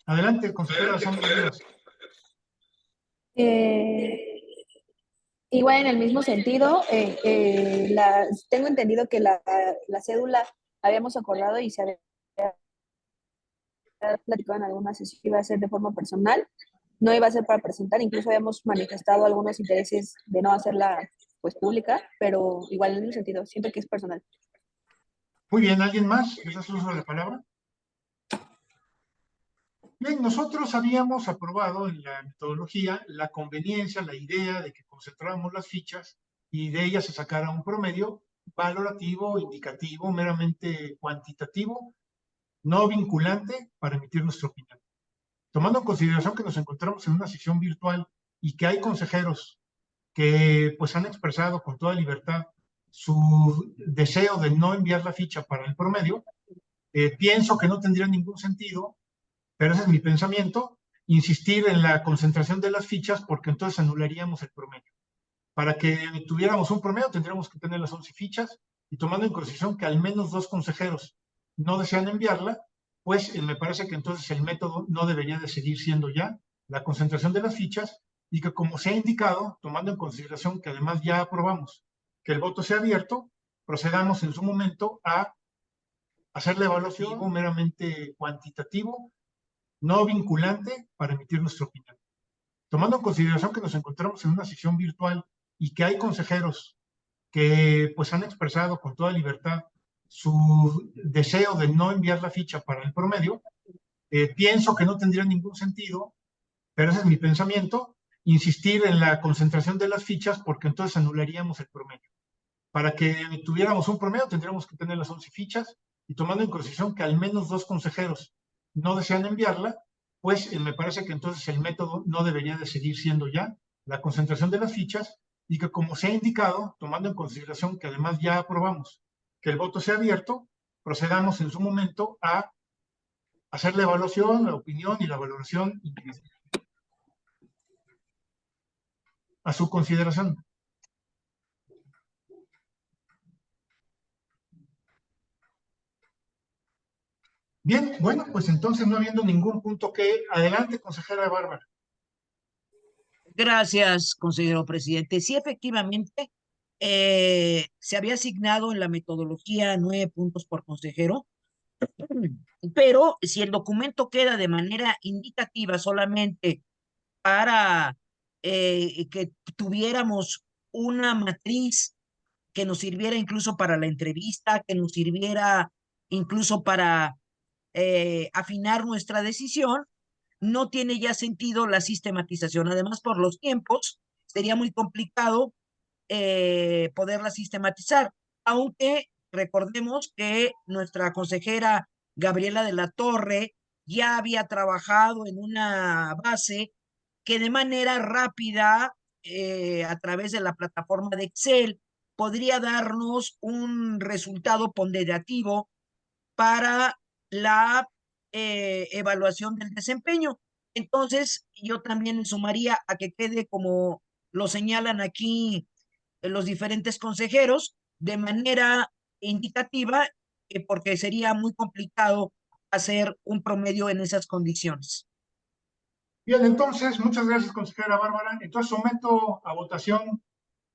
Adelante, consejera Sandra Rivas. Igual en el mismo sentido, tengo entendido que la cédula habíamos acordado y se había platicado en alguna sesión que iba a ser de forma personal, no iba a ser para presentar, incluso habíamos manifestado algunos intereses de no hacerla pues pública, pero igual en el mismo sentido, siento que es personal. Muy bien, ¿alguien más? ¿Les hace uso de la palabra? Bien, nosotros habíamos aprobado en la metodología la conveniencia, la idea de que concentráramos las fichas y de ellas se sacara un promedio valorativo, indicativo, meramente cuantitativo, no vinculante para emitir nuestra opinión. Tomando en consideración que nos encontramos en una sesión virtual y que hay consejeros que pues han expresado con toda libertad su deseo de no enviar la ficha para el promedio, pienso que no tendría ningún sentido, pero ese es mi pensamiento, insistir en la concentración de las fichas porque entonces anularíamos el promedio. Para que tuviéramos un promedio tendríamos que tener las 11 fichas y tomando en consideración que al menos 2 consejeros no desean enviarla, pues me parece que entonces el método no debería de seguir siendo ya la concentración de las fichas y que como se ha indicado, tomando en consideración que además ya aprobamos que el voto sea abierto, procedamos en su momento a hacer la evaluación meramente cuantitativo, no vinculante para emitir nuestra opinión. Tomando en consideración que nos encontramos en una sesión virtual y que hay consejeros que pues han expresado con toda libertad su deseo de no enviar la ficha para el promedio, pienso que no tendría ningún sentido, pero ese es mi pensamiento, insistir en la concentración de las fichas porque entonces anularíamos el promedio. Para que tuviéramos un promedio tendríamos que tener las 11 fichas y tomando en consideración que al menos 2 consejeros no desean enviarla, pues me parece que entonces el método no debería de seguir siendo ya la concentración de las fichas y que como se ha indicado, tomando en consideración que además ya aprobamos que el voto sea abierto, procedamos en su momento a hacer la evaluación, la opinión y la valoración a su consideración. Bien, bueno, pues entonces no habiendo ningún punto que... Adelante, consejera Bárbara. Gracias, consejero presidente. Sí, efectivamente, se había asignado en la metodología 9 puntos por consejero, pero si el documento queda de manera indicativa solamente para que tuviéramos una matriz que nos sirviera incluso para la entrevista, que nos sirviera incluso para afinar nuestra decisión, no tiene ya sentido la sistematización. Además, por los tiempos, sería muy complicado poderla sistematizar, aunque recordemos que nuestra consejera Gabriela de la Torre ya había trabajado en una base que de manera rápida, a través de la plataforma de Excel, podría darnos un resultado ponderativo para la evaluación del desempeño. Entonces, yo también me sumaría a que quede como lo señalan aquí los diferentes consejeros, de manera indicativa, porque sería muy complicado hacer un promedio en esas condiciones. Bien, entonces, muchas gracias, consejera Bárbara. Entonces, someto a votación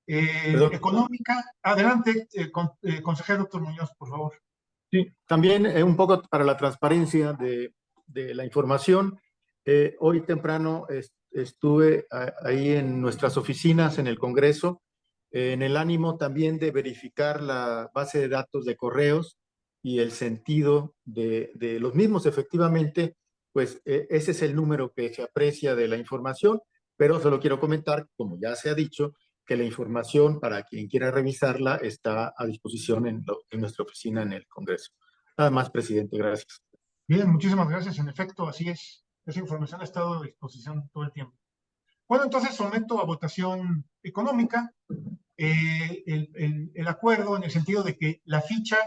Perdón. económica. Adelante, consejero Doctor Muñoz, por favor. Sí, también un poco para la transparencia de la información. Hoy temprano estuve ahí en nuestras oficinas en el Congreso, en el ánimo también de verificar la base de datos de correos y el sentido de los mismos. Efectivamente, pues ese es el número que se aprecia de la información, pero solo quiero comentar, como ya se ha dicho, que la información para quien quiera revisarla está a disposición en nuestra oficina en el Congreso. Nada más, presidente, gracias. Bien, muchísimas gracias. En efecto, así es. Esa información ha estado a disposición todo el tiempo. Bueno, entonces someto a votación económica el acuerdo en el sentido de que la ficha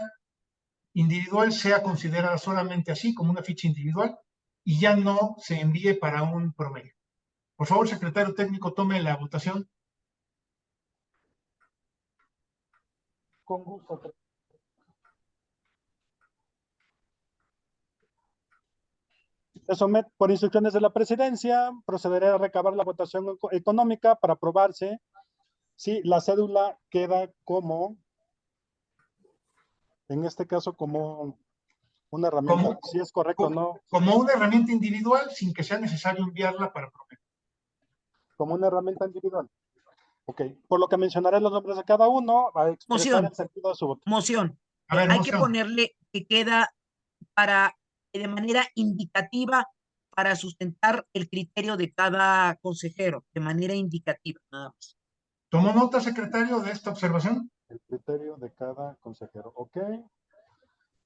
individual sea considerada solamente así, como una ficha individual, y ya no se envíe para un promedio. Por favor, secretario técnico, tome la votación. Con gusto. Por instrucciones de la presidencia, procederé a recabar la votación económica para aprobarse si la cédula queda como, en este caso, como una herramienta, si es correcto o no. Como una herramienta individual sin que sea necesario enviarla para promedio. Como una herramienta individual. Ok, por lo que mencionaré los nombres de cada uno, a expresar el sentido de su voto. Moción. A ver, hay moción. que ponerle que queda para, de manera indicativa, para sustentar el criterio de cada consejero, de manera indicativa, nada más. ¿Tomó nota, secretario, de esta observación? El criterio de cada consejero, ok.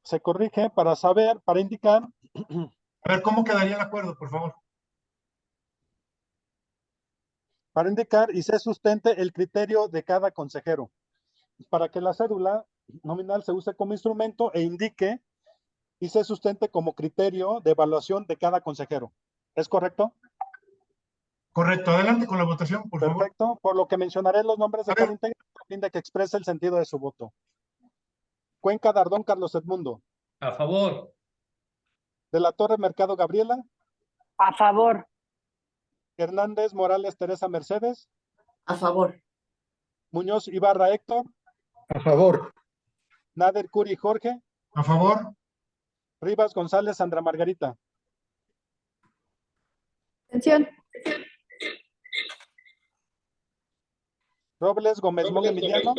Se corrige para saber, para indicar. A ver, ¿cómo quedaría el acuerdo, por favor? Para indicar y se sustente el criterio de cada consejero, para que la cédula nominal se use como instrumento e indique y se sustente como criterio de evaluación de cada consejero. ¿Es correcto? Correcto. Adelante con la votación, por favor. Perfecto. Por lo que mencionaré los nombres de cada integrante a fin de que exprese el sentido de su voto. Cuenca Dardón Carlos Edmundo. A favor. De la Torre Mercado Gabriela. A favor. Hernández Morales Teresa Mercedes. A favor. Muñoz Ibarra Héctor. A favor. Nader Curi Jorge. A favor. Rivas González Sandra Margarita. Atención. Robles Gómez Mon Emiliano.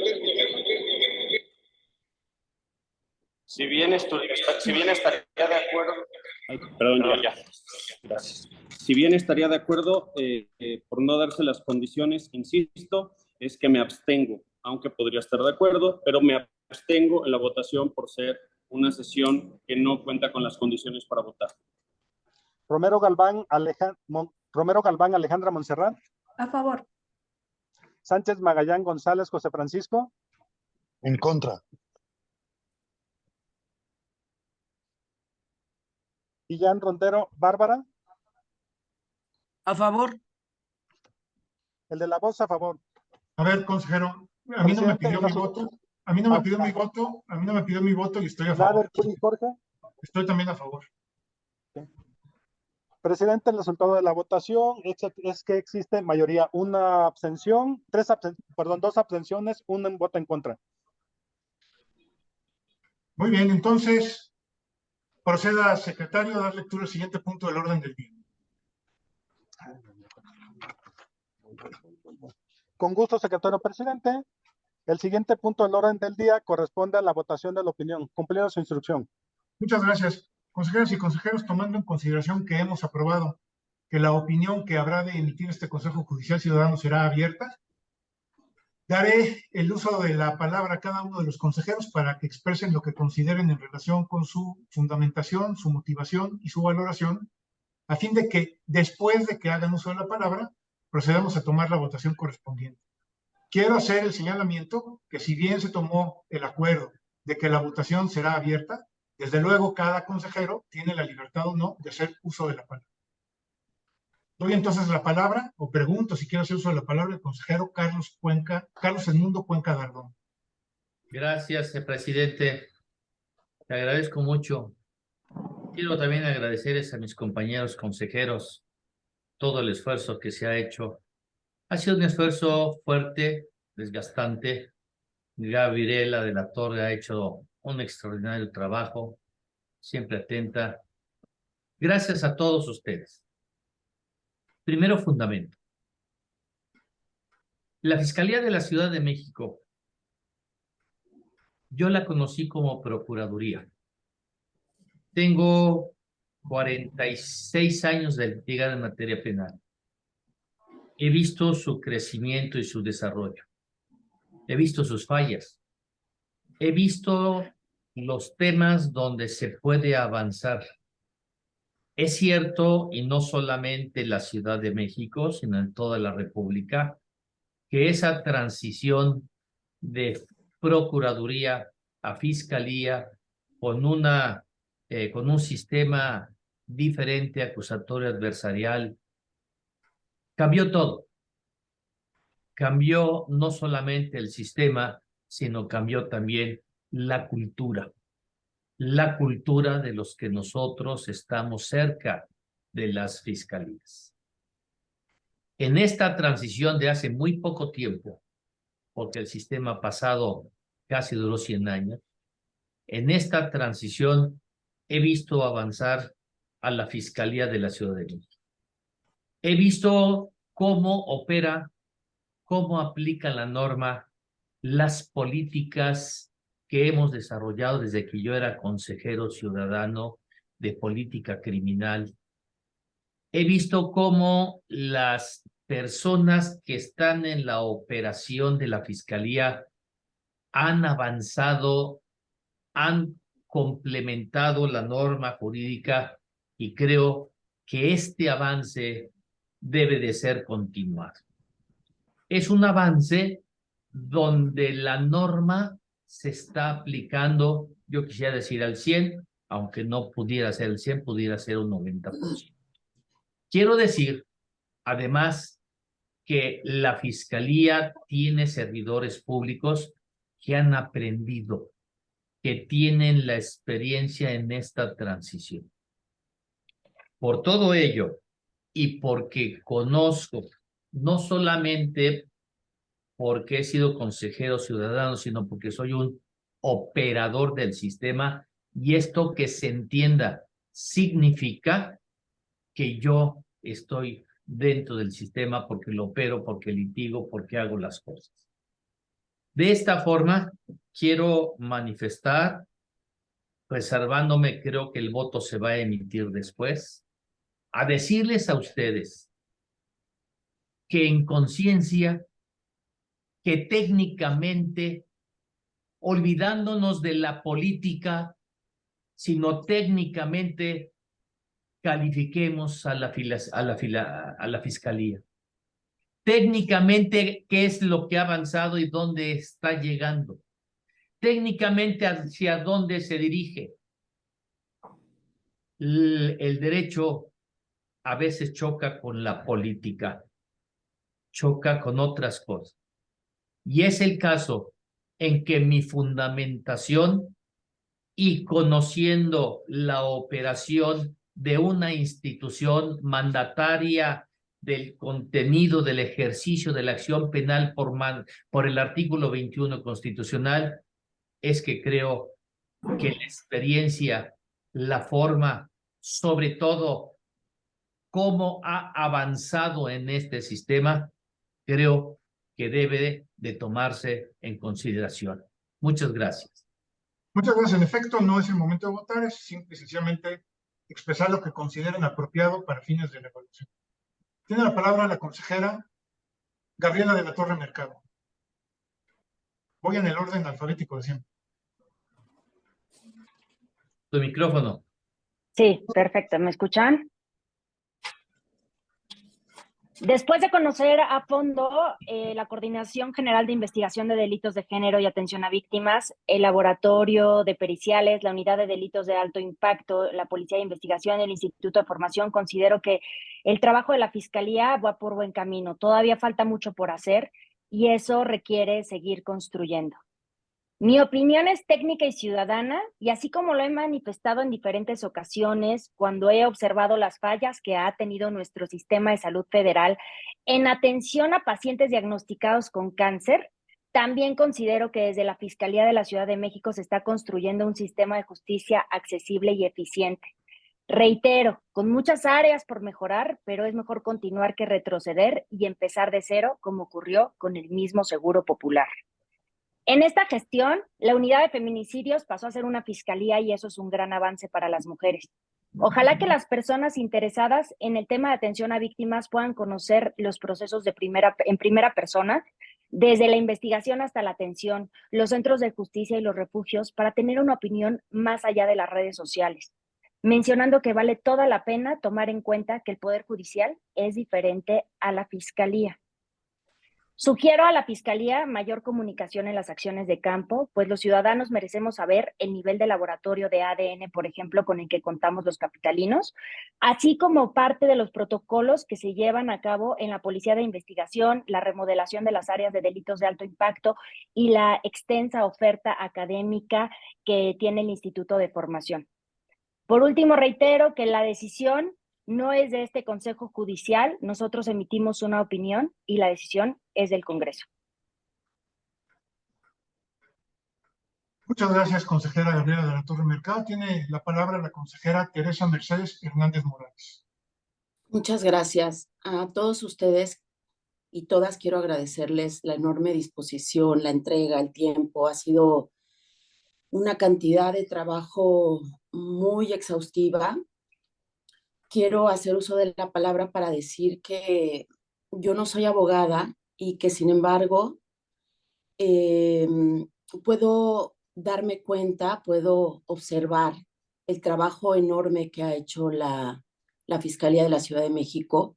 Si bien estaría de acuerdo. Perdón, ya. Gracias. Si bien estaría de acuerdo, por no darse las condiciones, insisto, es que me abstengo, aunque podría estar de acuerdo, pero me abstengo en la votación por ser una sesión que no cuenta con las condiciones para votar. Romero Galván Alejandra Montserrat. A favor. Sánchez Magallán González José Francisco. En contra. Illán Rondero Bárbara. A favor. El de la voz a favor. A ver, consejero, a mí no me pidió mi voto. A mí no me pidió mi voto. A mí no me pidió mi voto y estoy a favor. Nader Curi Jorge. Estoy también a favor. Presidente, el resultado de la votación es que existe mayoría, una abstención, dos abstenciones, un voto en contra. Muy bien, entonces proceda, secretario, a dar lectura al siguiente punto del orden del día. Con gusto, secretario presidente. El siguiente punto del orden del día corresponde a la votación de la opinión. Cumpliendo su instrucción. Muchas gracias. Consejeras y consejeros, tomando en consideración que hemos aprobado que la opinión que habrá de emitir este Consejo Judicial Ciudadano será abierta, daré el uso de la palabra a cada uno de los consejeros para que expresen lo que consideren en relación con su fundamentación, su motivación y su valoración, a fin de que después de que hagan uso de la palabra, procedamos a tomar la votación correspondiente. Quiero hacer el señalamiento que si bien se tomó el acuerdo de que la votación será abierta, desde luego cada consejero tiene la libertad o no de hacer uso de la palabra. Doy entonces la palabra, o pregunto si quiero hacer uso de la palabra, al consejero Carlos Edmundo Cuenca Dardón. Gracias, presidente. Te agradezco mucho. Quiero también agradecerles a mis compañeros consejeros todo el esfuerzo que se ha hecho. Ha sido un esfuerzo fuerte, desgastante. Gabriela de la Torre ha hecho un extraordinario trabajo, siempre atenta. Gracias a todos ustedes. Primero, fundamento. La Fiscalía de la Ciudad de México, yo la conocí como Procuraduría. Tengo 46 años de litigar en materia penal. He visto su crecimiento y su desarrollo. He visto sus fallas. He visto los temas donde se puede avanzar. Es cierto, y no solamente en la Ciudad de México, sino en toda la República, que esa transición de Procuraduría a Fiscalía con un sistema diferente, acusatorio, adversarial, cambió todo. Cambió no solamente el sistema, sino cambió también la cultura de los que nosotros estamos cerca de las fiscalías. En esta transición de hace muy poco tiempo, porque el sistema pasado casi duró 100 años, en esta transición he visto avanzar a la Fiscalía de la Ciudad de México. He visto cómo opera, cómo aplica la norma, las políticas que hemos desarrollado desde que yo era consejero ciudadano de política criminal. He visto cómo las personas que están en la operación de la Fiscalía han avanzado, han complementado la norma jurídica y creo que este avance debe de ser continuado. Es un avance donde la norma se está aplicando, yo quisiera decir al 100, aunque no pudiera ser el 100, pudiera ser un 90%. Quiero decir, además, que la Fiscalía tiene servidores públicos que han aprendido, que tienen la experiencia en esta transición. Por todo ello, y porque conozco, no solamente porque he sido consejero ciudadano, sino porque soy un operador del sistema, y esto que se entienda significa que yo estoy dentro del sistema porque lo opero, porque litigo, porque hago las cosas. De esta forma, quiero manifestar, reservándome, creo que el voto se va a emitir después, a decirles a ustedes que en conciencia, que técnicamente, olvidándonos de la política, sino técnicamente califiquemos a la Fiscalía. Técnicamente, ¿qué es lo que ha avanzado y dónde está llegando? Técnicamente, ¿hacia dónde se dirige? El derecho a veces choca con la política, choca con otras cosas. Y es el caso en que mi fundamentación y conociendo la operación de una institución mandataria del contenido del ejercicio de la acción penal por el artículo 21 constitucional, es que creo que la experiencia, la forma, sobre todo cómo ha avanzado en este sistema, creo que debe de tomarse en consideración. Muchas gracias. Muchas gracias. En efecto, no es el momento de votar, es simple y sencillamente expresar lo que consideren apropiado para fines de la evaluación. Tiene la palabra la consejera Gabriela de la Torre Mercado. Voy en el orden alfabético de siempre. Tu micrófono. Sí, perfecto. ¿Me escuchan? Después de conocer a fondo la Coordinación General de Investigación de Delitos de Género y Atención a Víctimas, el Laboratorio de Periciales, la Unidad de Delitos de Alto Impacto, la Policía de Investigación, el Instituto de Formación, considero que el trabajo de la Fiscalía va por buen camino. Todavía falta mucho por hacer y eso requiere seguir construyendo. Mi opinión es técnica y ciudadana, y así como lo he manifestado en diferentes ocasiones cuando he observado las fallas que ha tenido nuestro sistema de salud federal en atención a pacientes diagnosticados con cáncer, también considero que desde la Fiscalía de la Ciudad de México se está construyendo un sistema de justicia accesible y eficiente. Reitero, con muchas áreas por mejorar, pero es mejor continuar que retroceder y empezar de cero, como ocurrió con el mismo Seguro Popular. En esta gestión, la unidad de feminicidios pasó a ser una fiscalía y eso es un gran avance para las mujeres. Ojalá que las personas interesadas en el tema de atención a víctimas puedan conocer los procesos en primera persona, desde la investigación hasta la atención, los centros de justicia y los refugios, para tener una opinión más allá de las redes sociales, mencionando que vale toda la pena tomar en cuenta que el Poder Judicial es diferente a la Fiscalía. Sugiero a la Fiscalía mayor comunicación en las acciones de campo, pues los ciudadanos merecemos saber el nivel de laboratorio de ADN, por ejemplo, con el que contamos los capitalinos, así como parte de los protocolos que se llevan a cabo en la Policía de Investigación, la remodelación de las áreas de delitos de alto impacto y la extensa oferta académica que tiene el Instituto de Formación. Por último, reitero que la decisión no es de este Consejo Judicial, nosotros emitimos una opinión y la decisión es del Congreso. Muchas gracias, consejera Gabriela de la Torre Mercado. Tiene la palabra la consejera Teresa Mercedes Hernández Morales. Muchas gracias a todos ustedes y todas. Quiero agradecerles la enorme disposición, la entrega, el tiempo. Ha sido una cantidad de trabajo muy exhaustiva. Quiero hacer uso de la palabra para decir que yo no soy abogada y que, sin embargo, puedo darme cuenta, puedo observar el trabajo enorme que ha hecho la Fiscalía de la Ciudad de México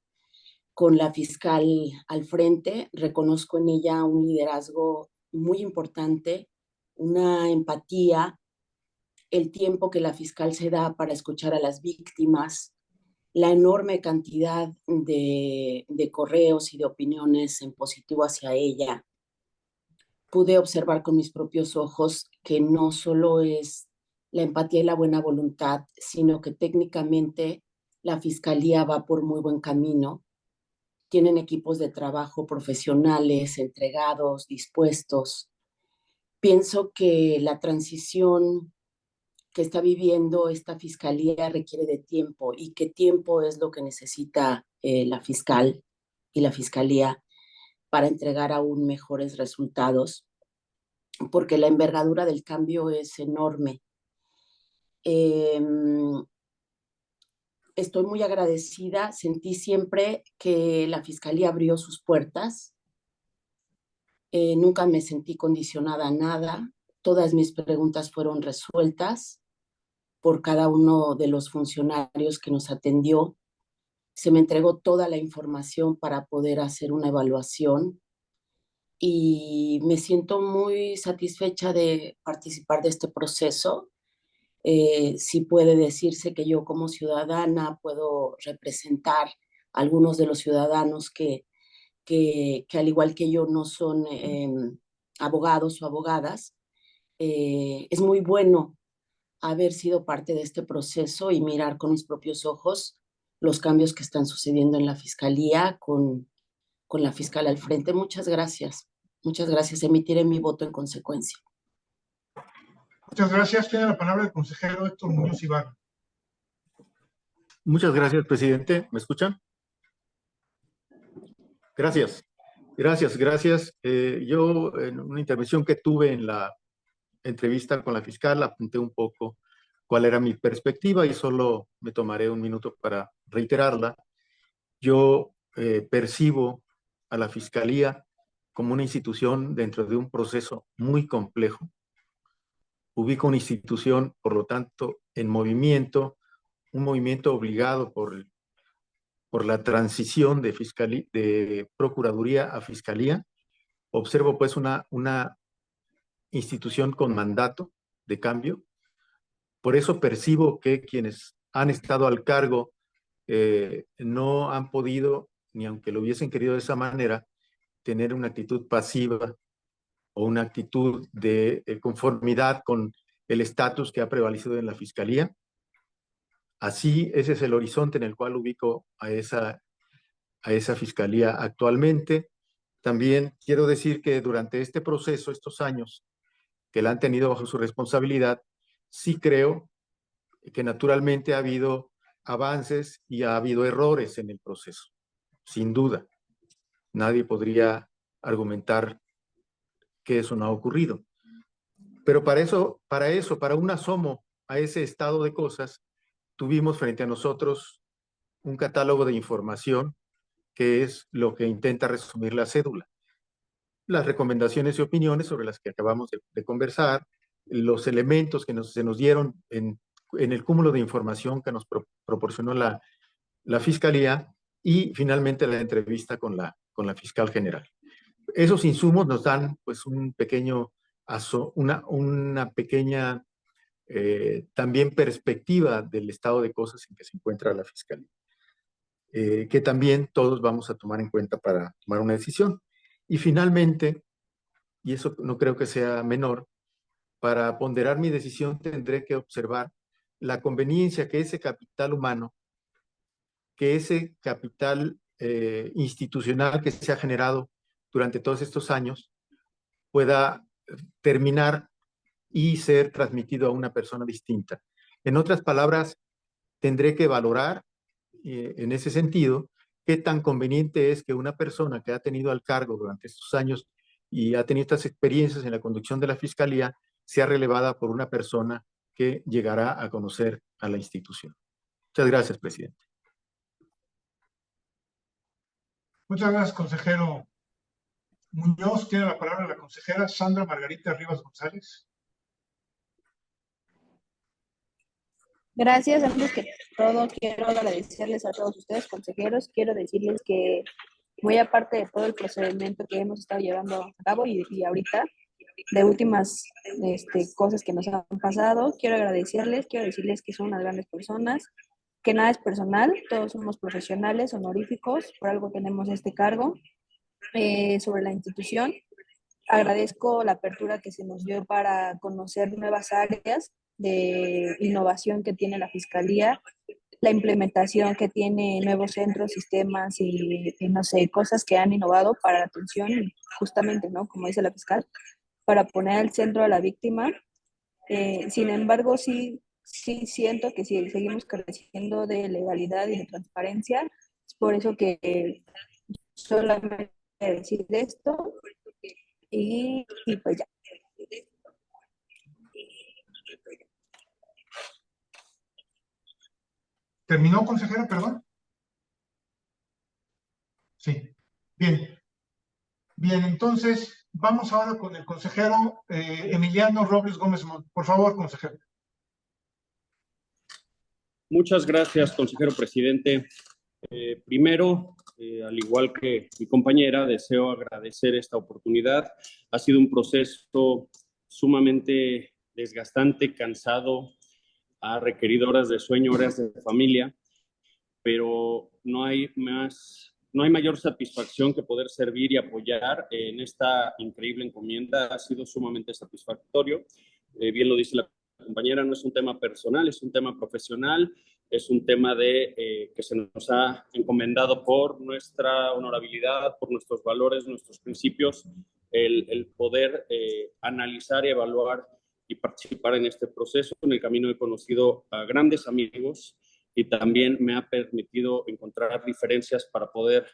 con la fiscal al frente. Reconozco en ella un liderazgo muy importante, una empatía, el tiempo que la fiscal se da para escuchar a las víctimas, la enorme cantidad de correos y de opiniones en positivo hacia ella. Pude observar con mis propios ojos que no solo es la empatía y la buena voluntad, sino que técnicamente la Fiscalía va por muy buen camino. Tienen equipos de trabajo profesionales, entregados, dispuestos. Pienso que la transición que está viviendo esta Fiscalía requiere de tiempo, y que tiempo es lo que necesita la fiscal y la Fiscalía para entregar aún mejores resultados, porque la envergadura del cambio es enorme. Estoy muy agradecida, sentí siempre que la Fiscalía abrió sus puertas, nunca me sentí condicionada a nada, todas mis preguntas fueron resueltas por cada uno de los funcionarios que nos atendió. Se me entregó toda la información para poder hacer una evaluación y me siento muy satisfecha de participar de este proceso. Sí puede decirse que yo como ciudadana puedo representar a algunos de los ciudadanos que al igual que yo no son abogados o abogadas. Es muy bueno haber sido parte de este proceso y mirar con mis propios ojos los cambios que están sucediendo en la Fiscalía con la fiscal al frente. Muchas gracias. Muchas gracias. Emitiré mi voto en consecuencia. Muchas gracias. Tiene la palabra el consejero Héctor Muñoz Ibarra. Muchas gracias, presidente. ¿Me escuchan? Gracias. Gracias. Yo, en una intervención que tuve en la entrevista con la fiscal, apunté un poco cuál era mi perspectiva y solo me tomaré un minuto para reiterarla. Yo percibo a la Fiscalía como una institución dentro de un proceso muy complejo. Ubico una institución, por lo tanto, en movimiento, un movimiento obligado por la transición de Procuraduría a Fiscalía. Observo pues una institución con mandato de cambio. Por eso percibo que quienes han estado al cargo no han podido, ni aunque lo hubiesen querido de esa manera, tener una actitud pasiva o una actitud de conformidad con el estatus que ha prevalecido en la Fiscalía. Así, ese es el horizonte en el cual ubico a esa Fiscalía actualmente. También quiero decir que durante este proceso, estos años que la han tenido bajo su responsabilidad, sí creo que naturalmente ha habido avances y ha habido errores en el proceso, sin duda. Nadie podría argumentar que eso no ha ocurrido. Pero para un asomo a ese estado de cosas, tuvimos frente a nosotros un catálogo de información que es lo que intenta resumir la cédula. Las recomendaciones y opiniones sobre las que acabamos de conversar, los elementos que se nos dieron en el cúmulo de información que nos proporcionó la Fiscalía y finalmente la entrevista con la fiscal general. Esos insumos nos dan pues un pequeño, una pequeña también perspectiva del estado de cosas en que se encuentra la Fiscalía, que también todos vamos a tomar en cuenta para tomar una decisión. Y finalmente, y eso no creo que sea menor, para ponderar mi decisión tendré que observar la conveniencia que ese capital humano, que ese capital institucional que se ha generado durante todos estos años pueda terminar y ser transmitido a una persona distinta. En otras palabras, tendré que valorar en ese sentido qué tan conveniente es que una persona que ha tenido al cargo durante estos años y ha tenido estas experiencias en la conducción de la Fiscalía sea relevada por una persona que llegará a conocer a la institución. Muchas gracias, presidente. Muchas gracias, consejero Muñoz. Tiene la palabra la consejera Sandra Margarita Rivas González. Gracias. Antes que todo, quiero agradecerles a todos ustedes, consejeros. Quiero decirles que muy aparte de todo el procedimiento que hemos estado llevando a cabo y ahorita, de últimas cosas que nos han pasado, quiero decirles que son unas grandes personas, que nada es personal, todos somos profesionales, honoríficos, por algo tenemos este cargo. Sobre la institución, agradezco la apertura que se nos dio para conocer nuevas áreas de innovación que tiene la Fiscalía, la implementación que tiene nuevos centros, sistemas y no sé, cosas que han innovado para la atención, justamente, ¿no? Como dice la fiscal, para poner al centro a la víctima. Sin embargo, sí siento que si seguimos careciendo de legalidad y de transparencia, es por eso que solamente decir esto y pues ya. ¿Terminó, consejera, perdón? Sí. Bien. Bien, entonces vamos ahora con el consejero Emiliano Robles Gómez Montt. Por favor, consejero. Muchas gracias, consejero presidente. Primero, al igual que mi compañera, deseo agradecer esta oportunidad. Ha sido un proceso sumamente desgastante, cansado, ha requerido horas de sueño, horas de familia, pero no hay mayor satisfacción que poder servir y apoyar en esta increíble encomienda. Ha sido sumamente satisfactorio. Bien lo dice la compañera, no es un tema personal, es un tema profesional, es un tema que se nos ha encomendado por nuestra honorabilidad, por nuestros valores, nuestros principios, el poder analizar y evaluar y participar en este proceso. En el camino he conocido a grandes amigos y también me ha permitido encontrar diferencias para poder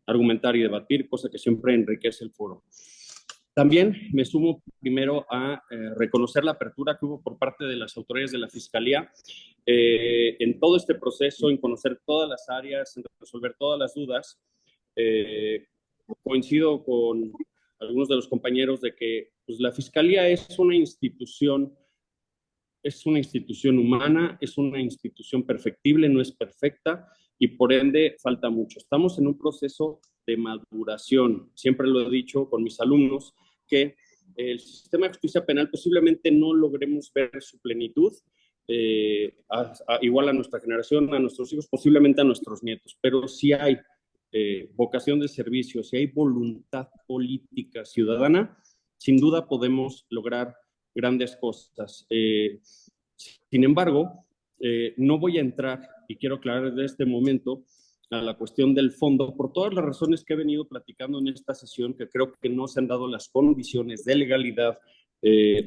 argumentar y debatir, cosa que siempre enriquece el foro. También me sumo primero a reconocer la apertura que hubo por parte de las autoridades de la Fiscalía en todo este proceso, en conocer todas las áreas, en resolver todas las dudas. Coincido con algunos de los compañeros de que pues, la Fiscalía es una institución humana, es una institución perfectible, no es perfecta y por ende falta mucho. Estamos en un proceso de maduración. Siempre lo he dicho con mis alumnos que el sistema de justicia penal posiblemente no logremos ver su plenitud, igual a nuestra generación, a nuestros hijos, posiblemente a nuestros nietos, pero si hay vocación de servicio, si hay voluntad política ciudadana, sin duda podemos lograr grandes cosas. Sin embargo, no voy a entrar, y quiero aclarar desde este momento, a la cuestión del fondo, por todas las razones que he venido platicando en esta sesión, que creo que no se han dado las condiciones de legalidad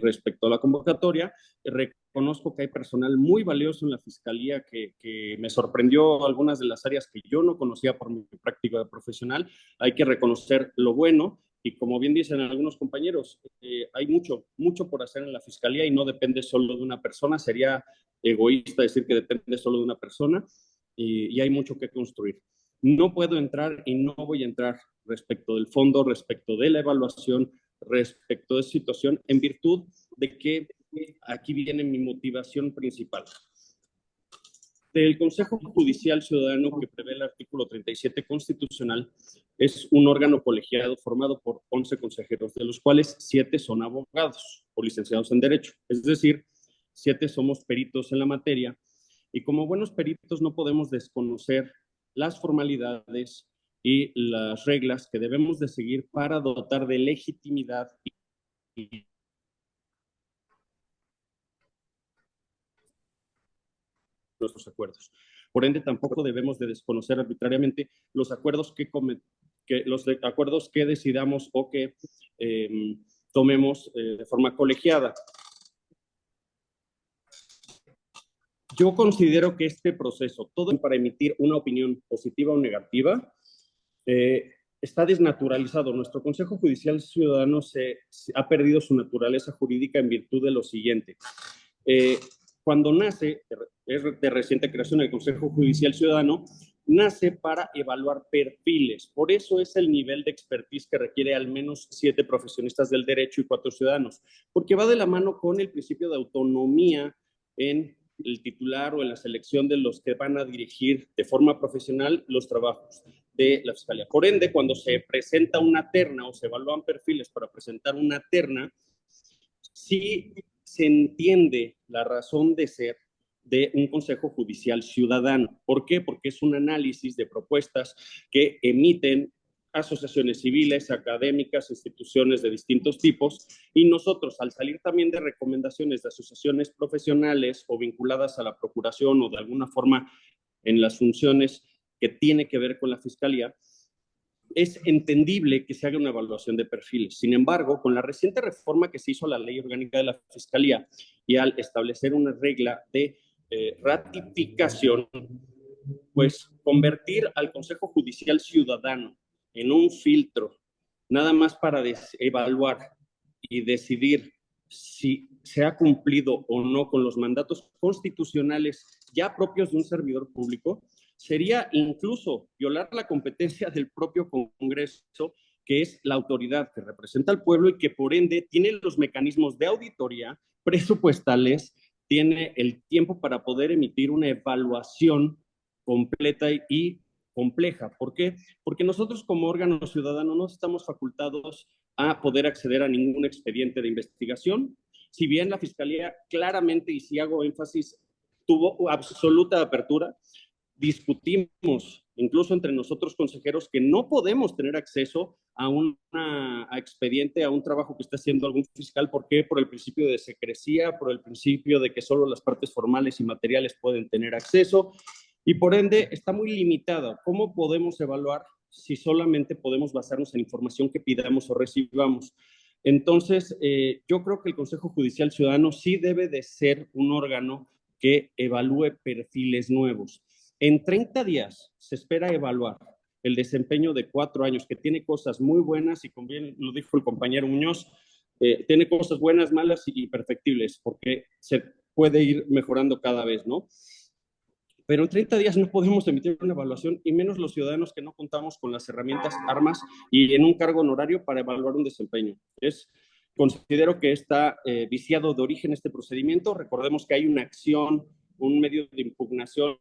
respecto a la convocatoria. Reconozco que hay personal muy valioso en la Fiscalía que me sorprendió algunas de las áreas que yo no conocía por mi práctica profesional. Hay que reconocer lo bueno y como bien dicen algunos compañeros, hay mucho por hacer en la Fiscalía y no depende solo de una persona. Sería egoísta decir que depende solo de una persona y hay mucho que construir. No puedo entrar y no voy a entrar respecto del fondo, respecto de la evaluación, respecto de situación, en virtud de que aquí viene mi motivación principal. El Consejo Judicial Ciudadano que prevé el artículo 37 constitucional es un órgano colegiado formado por 11 consejeros, de los cuales 7 son abogados o licenciados en Derecho. Es decir, 7 somos peritos en la materia y como buenos peritos no podemos desconocer las formalidades y las reglas que debemos de seguir para dotar de legitimidad y nuestros acuerdos. Por ende, tampoco debemos de desconocer arbitrariamente los acuerdos que decidamos o que tomemos de forma colegiada. Yo considero que este proceso, todo para emitir una opinión positiva o negativa, está desnaturalizado. Nuestro Consejo Judicial Ciudadano ha perdido su naturaleza jurídica en virtud de lo siguiente. Cuando nace, es de reciente creación el Consejo Judicial Ciudadano, nace para evaluar perfiles. Por eso es el nivel de expertise que requiere al menos 7 profesionistas del derecho y 4 ciudadanos, porque va de la mano con el principio de autonomía en el titular o en la selección de los que van a dirigir de forma profesional los trabajos de la Fiscalía. Por ende, cuando se presenta una terna o se evalúan perfiles para presentar una terna, sí se entiende la razón de ser de un Consejo Judicial Ciudadano. ¿Por qué? Porque es un análisis de propuestas que emiten asociaciones civiles, académicas, instituciones de distintos tipos, y nosotros, al salir también de recomendaciones de asociaciones profesionales o vinculadas a la Procuración o de alguna forma en las funciones que tiene que ver con la Fiscalía, es entendible que se haga una evaluación de perfiles. Sin embargo, con la reciente reforma que se hizo a la Ley Orgánica de la Fiscalía y al establecer una regla de ratificación, pues convertir al Consejo Judicial Ciudadano en un filtro, nada más para evaluar y decidir si se ha cumplido o no con los mandatos constitucionales ya propios de un servidor público, sería incluso violar la competencia del propio Congreso, que es la autoridad que representa al pueblo y que por ende tiene los mecanismos de auditoría presupuestales, tiene el tiempo para poder emitir una evaluación completa y compleja. ¿Por qué? Porque nosotros como órgano ciudadano no estamos facultados a poder acceder a ningún expediente de investigación. Si bien la Fiscalía claramente, y si hago énfasis, tuvo absoluta apertura, discutimos, incluso entre nosotros consejeros, que no podemos tener acceso a expediente, a un trabajo que está haciendo algún fiscal. ¿Por qué? Por el principio de secrecía, por el principio de que solo las partes formales y materiales pueden tener acceso, y por ende está muy limitado. ¿Cómo podemos evaluar si solamente podemos basarnos en información que pidamos o recibamos? Entonces, yo creo que el Consejo Judicial Ciudadano sí debe de ser un órgano que evalúe perfiles nuevos. En 30 días se espera evaluar el desempeño de 4 años, que tiene cosas muy buenas, y como bien lo dijo el compañero Muñoz, tiene cosas buenas, malas y perfectibles, porque se puede ir mejorando cada vez, ¿no? Pero en 30 días no podemos emitir una evaluación, y menos los ciudadanos que no contamos con las herramientas, armas y en un cargo honorario para evaluar un desempeño. Considero que está viciado de origen este procedimiento. Recordemos que hay una acción, un medio de impugnación,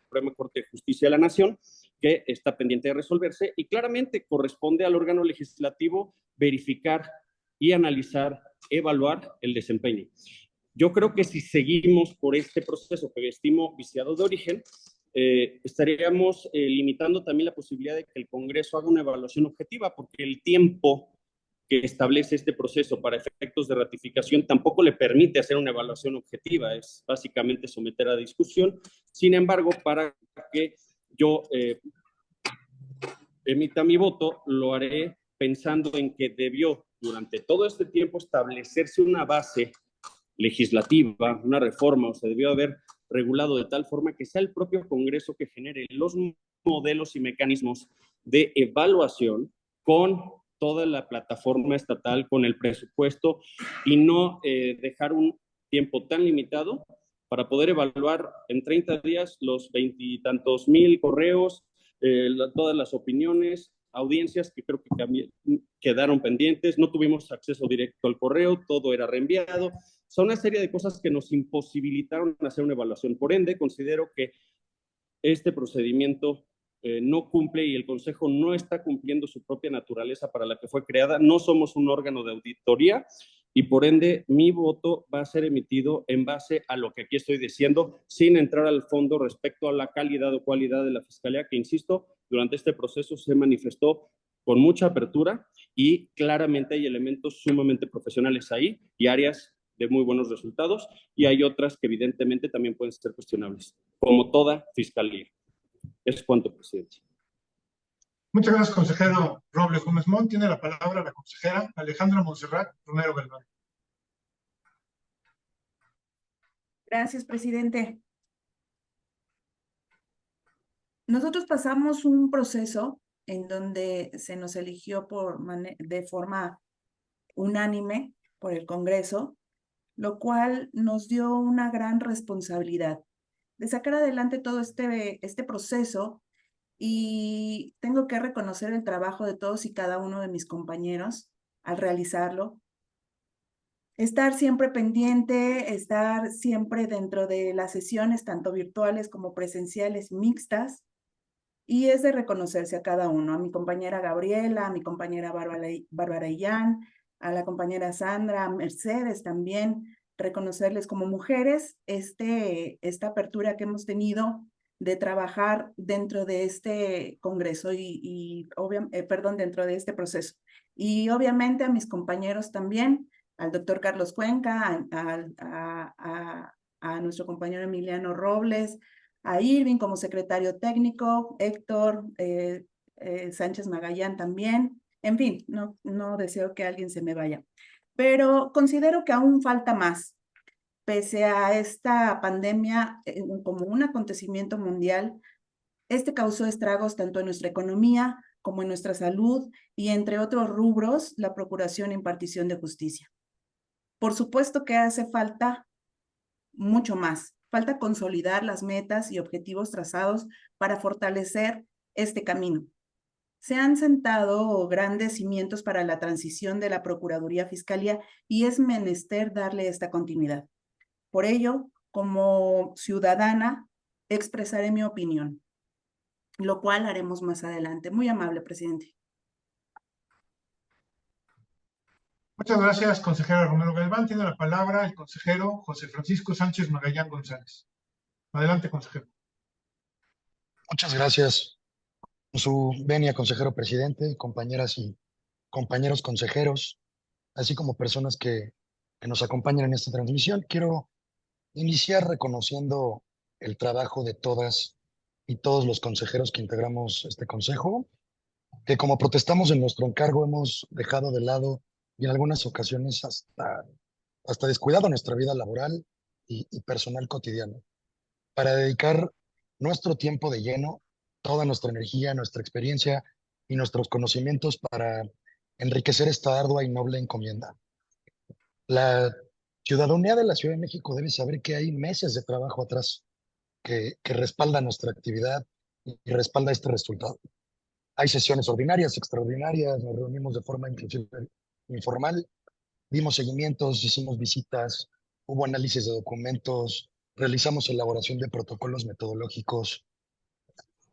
Suprema Corte de Justicia de la Nación, que está pendiente de resolverse, y claramente corresponde al órgano legislativo verificar y analizar, evaluar el desempeño. Yo creo que si seguimos por este proceso que estimo viciado de origen, estaríamos limitando también la posibilidad de que el Congreso haga una evaluación objetiva, porque el tiempo que establece este proceso para efectos de ratificación tampoco le permite hacer una evaluación objetiva, es básicamente someter a discusión. Sin embargo, para que yo emita mi voto, lo haré pensando en que debió durante todo este tiempo establecerse una base legislativa, una reforma, o se debió haber regulado de tal forma que sea el propio Congreso que genere los modelos y mecanismos de evaluación con toda la plataforma estatal, con el presupuesto, y no dejar un tiempo tan limitado para poder evaluar en 30 días los 20 y tantos mil correos, todas las opiniones, audiencias que creo que también quedaron pendientes, no tuvimos acceso directo al correo, todo era reenviado. Son una serie de cosas que nos imposibilitaron hacer una evaluación. Por ende, considero que este procedimiento no cumple, y el Consejo no está cumpliendo su propia naturaleza para la que fue creada. No somos un órgano de auditoría, y por ende mi voto va a ser emitido en base a lo que aquí estoy diciendo, sin entrar al fondo respecto a la calidad o cualidad de la Fiscalía, que, insisto, durante este proceso se manifestó con mucha apertura, y claramente hay elementos sumamente profesionales ahí y áreas de muy buenos resultados, y hay otras que evidentemente también pueden ser cuestionables, como toda fiscalía. Es cuanto, presidente. Muchas gracias, consejero Robles Gómez Mont. Tiene la palabra la consejera Alejandra Montserrat Romero Galván. Gracias, presidente. Nosotros pasamos un proceso en donde se nos eligió de forma unánime por el Congreso, lo cual nos dio una gran responsabilidad de sacar adelante todo este proceso, y tengo que reconocer el trabajo de todos y cada uno de mis compañeros al realizarlo. Estar siempre pendiente, estar siempre dentro de las sesiones, tanto virtuales como presenciales, mixtas, y es de reconocerse a cada uno, a mi compañera Gabriela, a mi compañera Bárbara Illán, a la compañera Sandra, a Mercedes también, reconocerles como mujeres esta apertura que hemos tenido de trabajar dentro de este Congreso dentro de este proceso. Y obviamente a mis compañeros también, al doctor Carlos Cuenca, a nuestro compañero Emiliano Robles, a Irving como secretario técnico, Héctor Sánchez Magallán también. En fin, no deseo que alguien se me vaya, pero considero que aún falta más. Pese a esta pandemia como un acontecimiento mundial, causó estragos tanto en nuestra economía como en nuestra salud, y entre otros rubros, la procuración e impartición de justicia. Por supuesto que hace falta mucho más. Falta consolidar las metas y objetivos trazados para fortalecer este camino. Se han sentado grandes cimientos para la transición de la Procuraduría Fiscalía, y es menester darle esta continuidad. Por ello, como ciudadana, expresaré mi opinión, lo cual haremos más adelante. Muy amable, presidente. Muchas gracias, consejera Romero Galván. Tiene la palabra el consejero José Francisco Sánchez Magallán González. Adelante, consejero. Muchas gracias. Su venia, consejero presidente, compañeras y compañeros consejeros, así como personas que nos acompañan en esta transmisión. Quiero iniciar reconociendo el trabajo de todas y todos los consejeros que integramos este consejo, que como protestamos en nuestro encargo hemos dejado de lado y en algunas ocasiones hasta descuidado nuestra vida laboral y personal cotidiano para dedicar nuestro tiempo de lleno, toda nuestra energía, nuestra experiencia y nuestros conocimientos para enriquecer esta ardua y noble encomienda. La ciudadanía de la Ciudad de México debe saber que hay meses de trabajo atrás que respalda nuestra actividad y respalda este resultado. Hay sesiones ordinarias, extraordinarias, nos reunimos de forma inclusive informal, dimos seguimientos, hicimos visitas, hubo análisis de documentos, realizamos elaboración de protocolos metodológicos,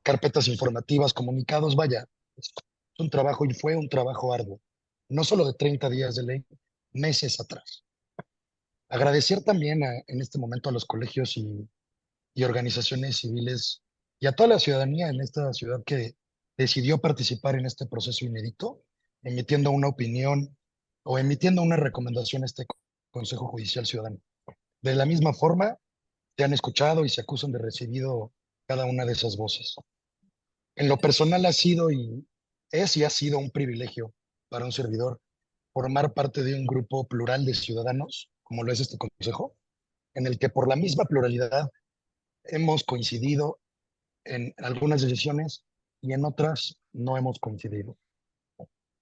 carpetas informativas, comunicados, vaya, es un trabajo y fue un trabajo arduo, no solo de 30 días de ley, meses atrás. Agradecer también en este momento a los colegios y organizaciones civiles y a toda la ciudadanía en esta ciudad que decidió participar en este proceso inédito, emitiendo una opinión o emitiendo una recomendación a este Consejo Judicial Ciudadano. De la misma forma, se han escuchado y se acusan de recibido cada una de esas voces. En lo personal ha sido y es y ha sido un privilegio para un servidor formar parte de un grupo plural de ciudadanos, como lo es este consejo, en el que por la misma pluralidad hemos coincidido en algunas decisiones y en otras no hemos coincidido.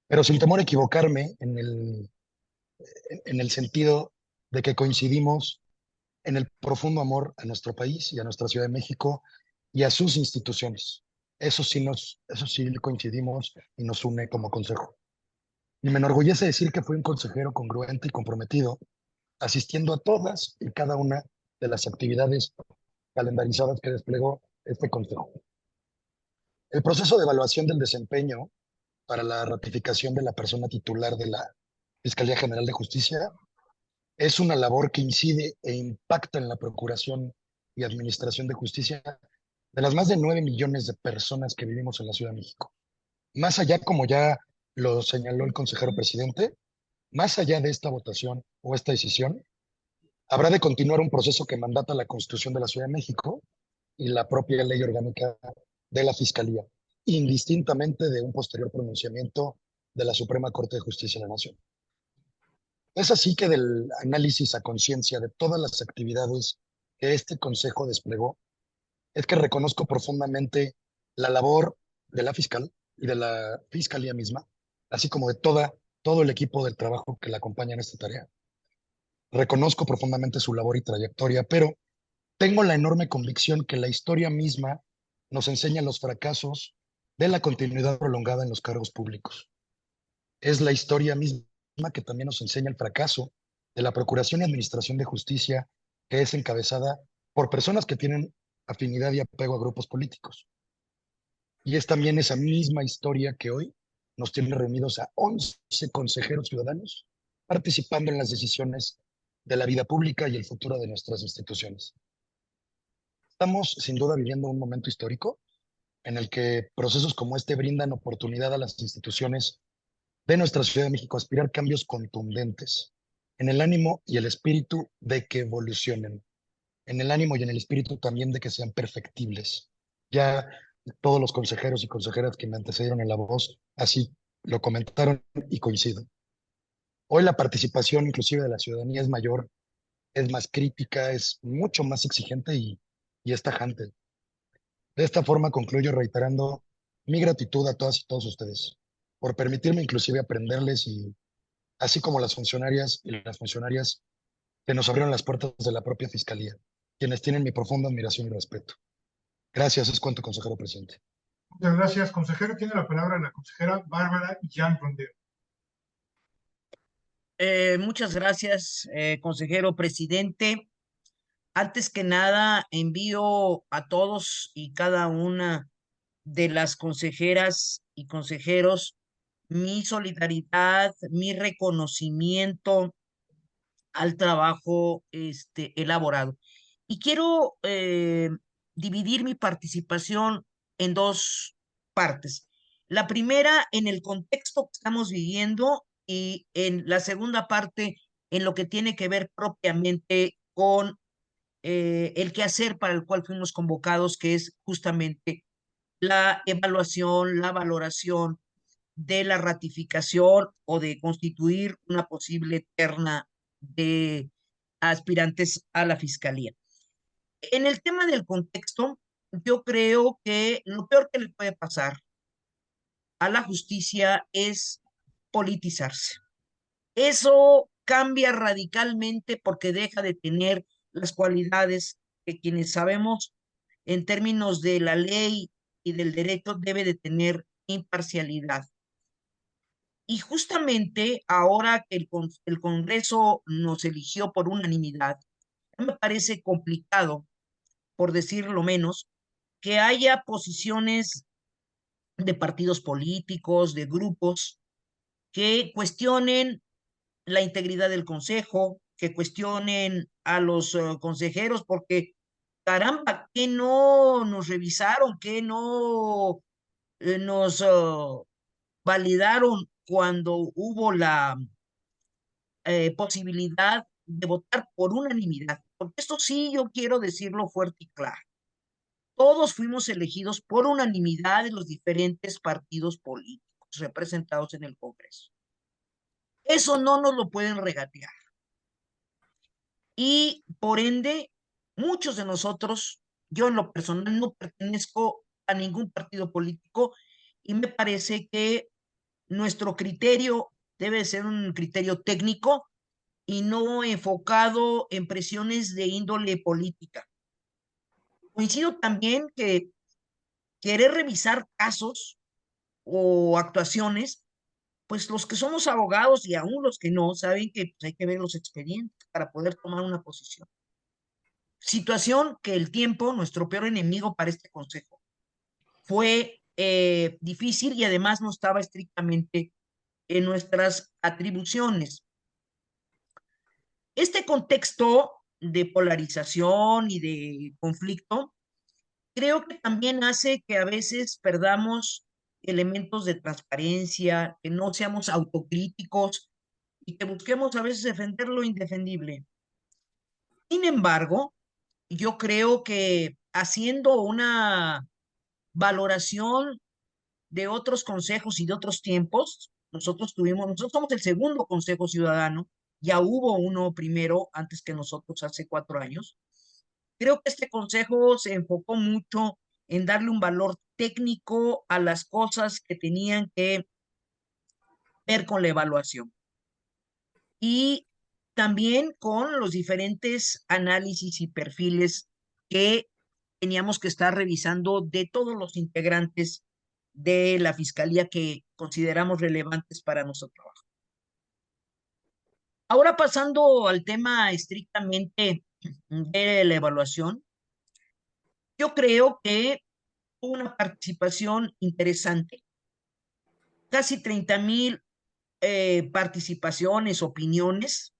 Pero sin temor a equivocarme en el sentido de que coincidimos en el profundo amor a nuestro país y a nuestra Ciudad de México y a sus instituciones. Eso sí coincidimos y nos une como consejo. Y me enorgullece decir que fui un consejero congruente y comprometido, asistiendo a todas y cada una de las actividades calendarizadas que desplegó este consejo. El proceso de evaluación del desempeño para la ratificación de la persona titular de la Fiscalía General de Justicia es una labor que incide e impacta en la procuración y administración de justicia de las más de 9 millones de personas que vivimos en la Ciudad de México. Más allá, como ya lo señaló el consejero presidente, más allá de esta votación o esta decisión, habrá de continuar un proceso que mandata la Constitución de la Ciudad de México y la propia ley orgánica de la Fiscalía, indistintamente de un posterior pronunciamiento de la Suprema Corte de Justicia de la Nación. Es así que del análisis a conciencia de todas las actividades que este Consejo desplegó, es que reconozco profundamente la labor de la fiscal y de la Fiscalía misma, así como de todo el equipo del trabajo que la acompaña en esta tarea. Reconozco profundamente su labor y trayectoria, pero tengo la enorme convicción que la historia misma nos enseña los fracasos de la continuidad prolongada en los cargos públicos. Es la historia misma que también nos enseña el fracaso de la Procuración y Administración de Justicia, que es encabezada por personas que tienen afinidad y apego a grupos políticos. Y es también esa misma historia que hoy nos tiene reunidos a 11 consejeros ciudadanos participando en las decisiones de la vida pública y el futuro de nuestras instituciones. Estamos sin duda viviendo un momento histórico en el que procesos como este brindan oportunidad a las instituciones de nuestra Ciudad de México a aspirar cambios contundentes en el ánimo y el espíritu de que evolucionen, en el ánimo y en el espíritu también de que sean perfectibles. Ya todos los consejeros y consejeras que me antecedieron en la voz así lo comentaron y coincido. Hoy la participación inclusive de la ciudadanía es mayor, es más crítica, es mucho más exigente y es tajante. De esta forma concluyo reiterando mi gratitud a todas y todos ustedes por permitirme inclusive aprenderles y así como las funcionarias y las funcionarias que nos abrieron las puertas de la propia Fiscalía, quienes tienen mi profunda admiración y respeto. Gracias, es cuanto, consejero presidente. Muchas gracias, consejero. Tiene la palabra la consejera Bárbara Jan Rondero. Muchas gracias, consejero presidente. Antes que nada, envío a todos y cada una de las consejeras y consejeros mi solidaridad, mi reconocimiento al trabajo elaborado. Y quiero dividir mi participación en dos partes. La primera, en el contexto que estamos viviendo, y en la segunda parte, en lo que tiene que ver propiamente con el quehacer para el cual fuimos convocados, que es justamente la evaluación, la valoración de la ratificación o de constituir una posible terna de aspirantes a la fiscalía. En el tema del contexto, yo creo que lo peor que le puede pasar a la justicia es politizarse. Eso cambia radicalmente porque deja de tener las cualidades que quienes sabemos en términos de la ley y del derecho debe de tener imparcialidad. Y justamente ahora que el Congreso nos eligió por unanimidad, me parece complicado, por decirlo menos, que haya posiciones de partidos políticos, de grupos, que cuestionen la integridad del Consejo, que cuestionen a los consejeros, porque caramba, que no nos revisaron, que no nos validaron cuando hubo la posibilidad de votar por unanimidad. Porque esto sí yo quiero decirlo fuerte y claro. Todos fuimos elegidos por unanimidad de los diferentes partidos políticos representados en el Congreso. Eso no nos lo pueden regatear. Y por ende, muchos de nosotros, yo en lo personal no pertenezco a ningún partido político y me parece que nuestro criterio debe ser un criterio técnico y no enfocado en presiones de índole política. Coincido también que querer revisar casos o actuaciones, pues los que somos abogados y aún los que no, saben que pues, hay que ver los expedientes para poder tomar una posición. Situación que el tiempo, nuestro peor enemigo para este consejo, fue difícil y además no estaba estrictamente en nuestras atribuciones. Este contexto de polarización y de conflicto, creo que también hace que a veces perdamos elementos de transparencia, que no seamos autocríticos y que busquemos a veces defender lo indefendible. Sin embargo, yo creo que haciendo una valoración de otros consejos y de otros tiempos, nosotros somos el segundo Consejo Ciudadano, ya hubo uno primero antes que nosotros hace 4 años. Creo que este consejo se enfocó mucho en darle un valor técnico a las cosas que tenían que ver con la evaluación. Y también con los diferentes análisis y perfiles que teníamos que estar revisando de todos los integrantes de la fiscalía que consideramos relevantes para nuestro trabajo. Ahora pasando al tema estrictamente de la evaluación, yo creo que hubo una participación interesante, casi 30,000 participaciones, opiniones.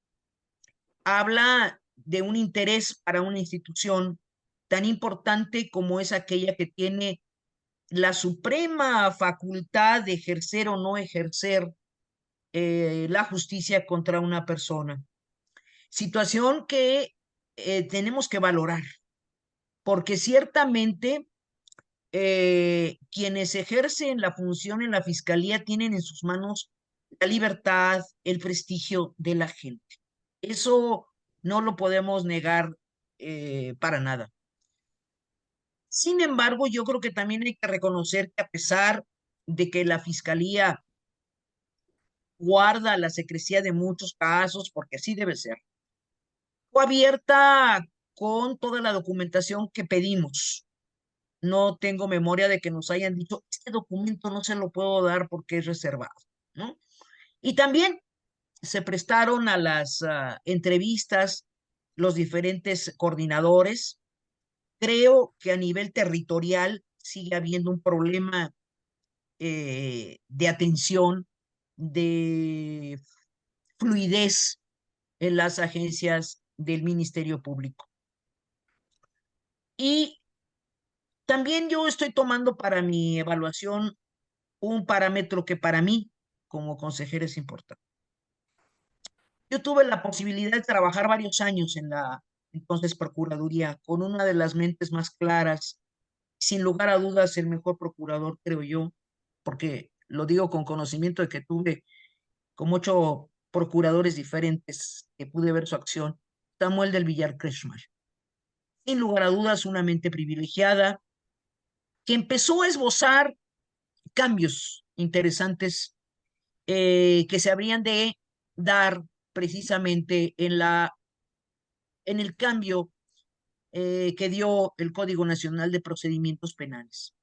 Habla de un interés para una institución tan importante como es aquella que tiene la suprema facultad de ejercer o no ejercer la justicia contra una persona. Situación que tenemos que valorar, porque ciertamente quienes ejercen la función en la fiscalía tienen en sus manos la libertad, el prestigio de la gente. Eso no lo podemos negar para nada. Sin embargo, yo creo que también hay que reconocer que a pesar de que la fiscalía guarda la secrecía de muchos casos, porque así debe ser, fue abierta con toda la documentación que pedimos. No tengo memoria de que nos hayan dicho, este documento no se lo puedo dar porque es reservado, ¿no? Y también se prestaron a las entrevistas los diferentes coordinadores. Creo que a nivel territorial sigue habiendo un problema de atención, de fluidez en las agencias del Ministerio Público. Y También yo estoy tomando para mi evaluación un parámetro que para mí, como consejero, es importante. Yo tuve la posibilidad de trabajar varios años en la entonces Procuraduría con una de las mentes más claras, sin lugar a dudas el mejor procurador, creo yo, porque lo digo con conocimiento de que tuve como 8 procuradores diferentes que pude ver su acción, Samuel del Villar Kretschmer. Sin lugar a dudas, una mente privilegiada que empezó a esbozar cambios interesantes que se habrían de dar precisamente en el cambio que dio el Código Nacional de Procedimientos Penales.